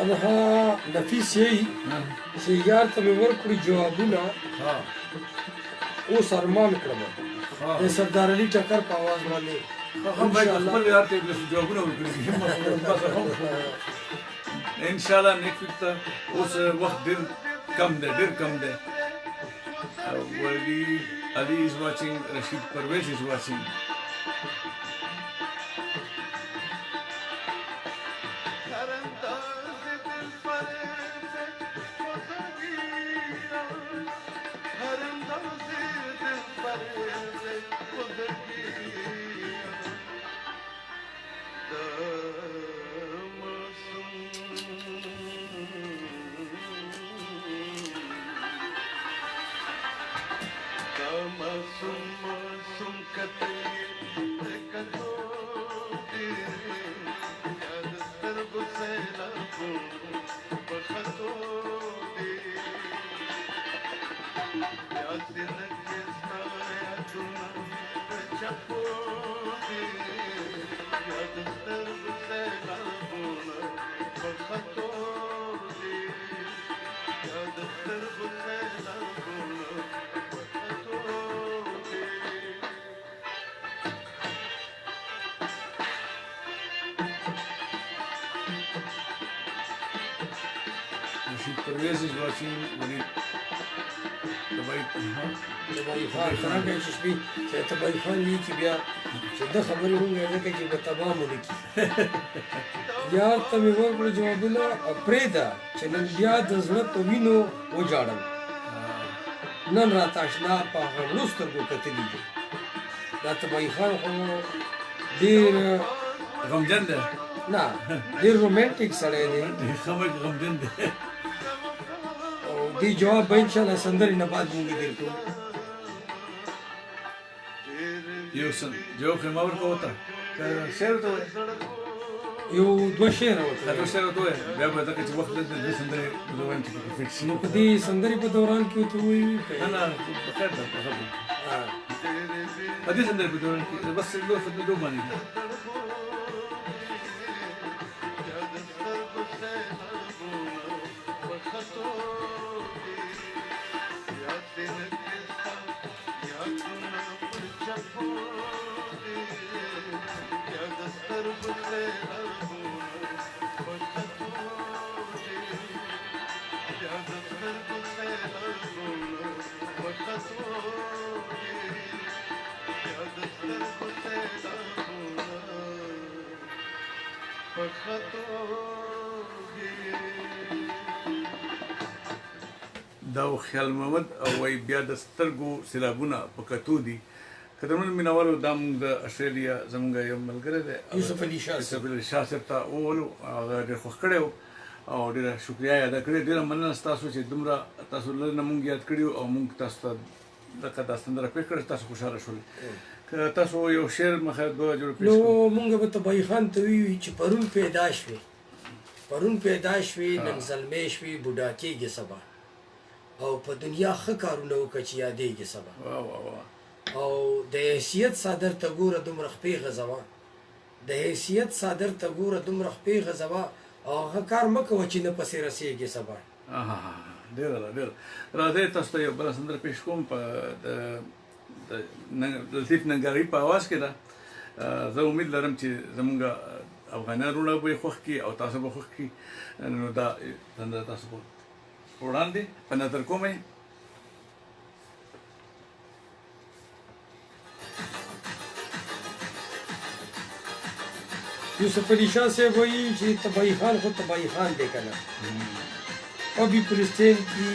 تنها نفیس یی چې یار ته مې ورکړي جوابونه اوس ارمان کړم د سردار علي ټکر په آواز باندې هم باید خپل یار ته جوابونه ورکړي ان شاء الله نیکسټ ویک ته اوس وخت ډېر کم دی ولی Ali is watching, Rashid Parvez is watching. Rashid Parvez is watching. تبعي خان څنګه چې شپې چې تبعي خان وی چې بیا چې د خبرې مونږ نه کوي چې په تمام ولیکي یار ته مې ورکړو جوابونه پرېدا چې نن بیا د زړه په وینو وجاړم نن راته اشنا په غړو سترګو کتلي دي دا تبعي خان خو ډېر غمجن ده نه ډېر رومانټیک سړی دی خبر غمجن ده او دې جواب به انشاءالله سندرې نه بعد مونږ درکړو یو جواب خو ما ورکو وته شعر ته یو دوه شعره وته دا شعر ته بیا به دا چې وخت د سندرې د وایي چې فټ شي نو په دې سندرې په دوران کې ته وایي انا بخیر ده خبر په دې سندرې په دوران کې بس لو څه دوه باندې دا خیال محمد او وای بیا د سترګو سیلابونه په کتو دي کترمن مینوالو د استرالیا زمونږ یو ملګری دی یوسف علي شاه یوسف علي شاه صاحب ته وولو هغه ډېر خوښ کړی و او ډېره شکریا یې ادا کړې ډېره مننه ستاسو چې دومره تاسو لږ نه مونږ یاد کړي او مونږ تاسو ته دغه دا سندره پېښ کړې تاسو خوشحاله شول که تاسو یو شعر مخه دوه جوړ پېښ نو مونږ به تبعي خان ته وی چې پرون پیدا شوې نن زلمی شوې بوډا کېږي سبا او په دنیا ښه کارونه وکړه چې یادېږي سبا واه واه واه او د حیثیت صادر ته ګوره دومره خپې غځوه د حیثیت صادر ته ګوره دومره خپې غځوه او هغه کار مه کوه چې نه پسې رسېږي سبا ډېره راځئ تاسو ته یو بله سندره پېښ کوم په د لطیف ننګرهاري په اواز کې ده زه امید لرم چې زمونږ افغانان وروڼه به یې خوښ کړي او تاسو به خوښ کړي نو دا سندره تاسو په وړاندې په نظر کوم یې یوسف علي شاه صاحب وایي چې تبعي خان خو تبعي خان دی که نه پبي پولیس سټیشن کې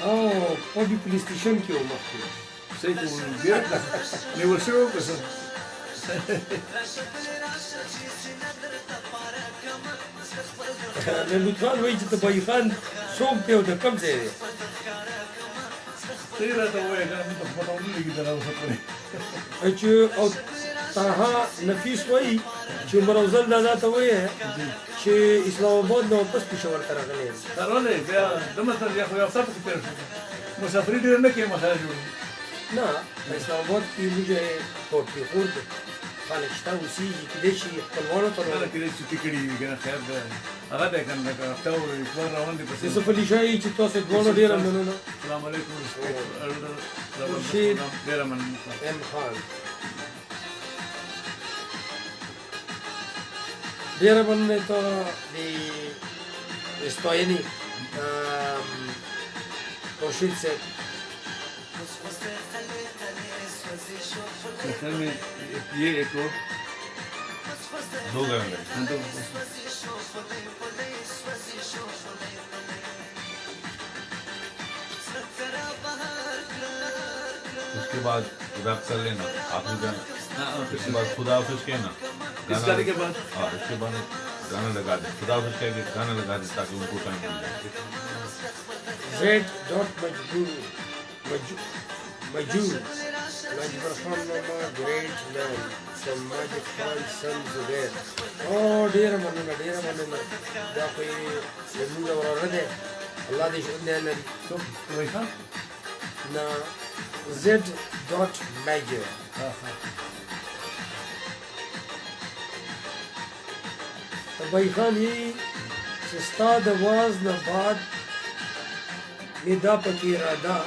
او پبي پولیس سټیشن کې و مخکې صحیح کوم بیا نیول شوی و که څه محمود خان وایي چې تبعي خان څوک دی او د کوم ځای دی صحیح راته ووایه که نه موږ ته پته ونه لګي تر اوسه پورې چې او طه نفیس وایي چې عمر افضل دادا ته وایي چې اسلام آباد نه واپس پېښور ته راغلی یم ولې بیا دومره تر خو یو څه پکې تېر شو مسافري ډېر نه کوي مخه جوړي نه په اسلام آباد کې موږ کوټ پېښور دی خلک شته اوسېږي کېدای شي خپلوانو ته کله کې چټي کړي وي که نه خیر ده هغه دی که نه لکه هفته اتوار روان دي پسې یوسف علي شاه چې تاسو دواړو ډېره مننه السلام علیکم خورشید ډېره مننه ام خان ډېره مننه ته د ستاینې خورشید صاحب Déjame ये एक और दो गाने उसके बाद रैप कर लेना आखिरी गाना उसके बाद खुदा हाफिज कहना इस गाने के बाद हाँ उसके बाद गाना लगा दे खुदा हाफिज कह के गाना लगा दे ताकि उनको टाइम मिल जाए Majbur Khan Mama, great man from Majid Khan's son Zubair. Oh, ډېره مننه دا خو یې زموږ وراره دی الله دې ژوندی لري څوک تبعي خان نه Z. Major تبعي خان یې چې ستا د واز نه بعد مې دا پکې اراده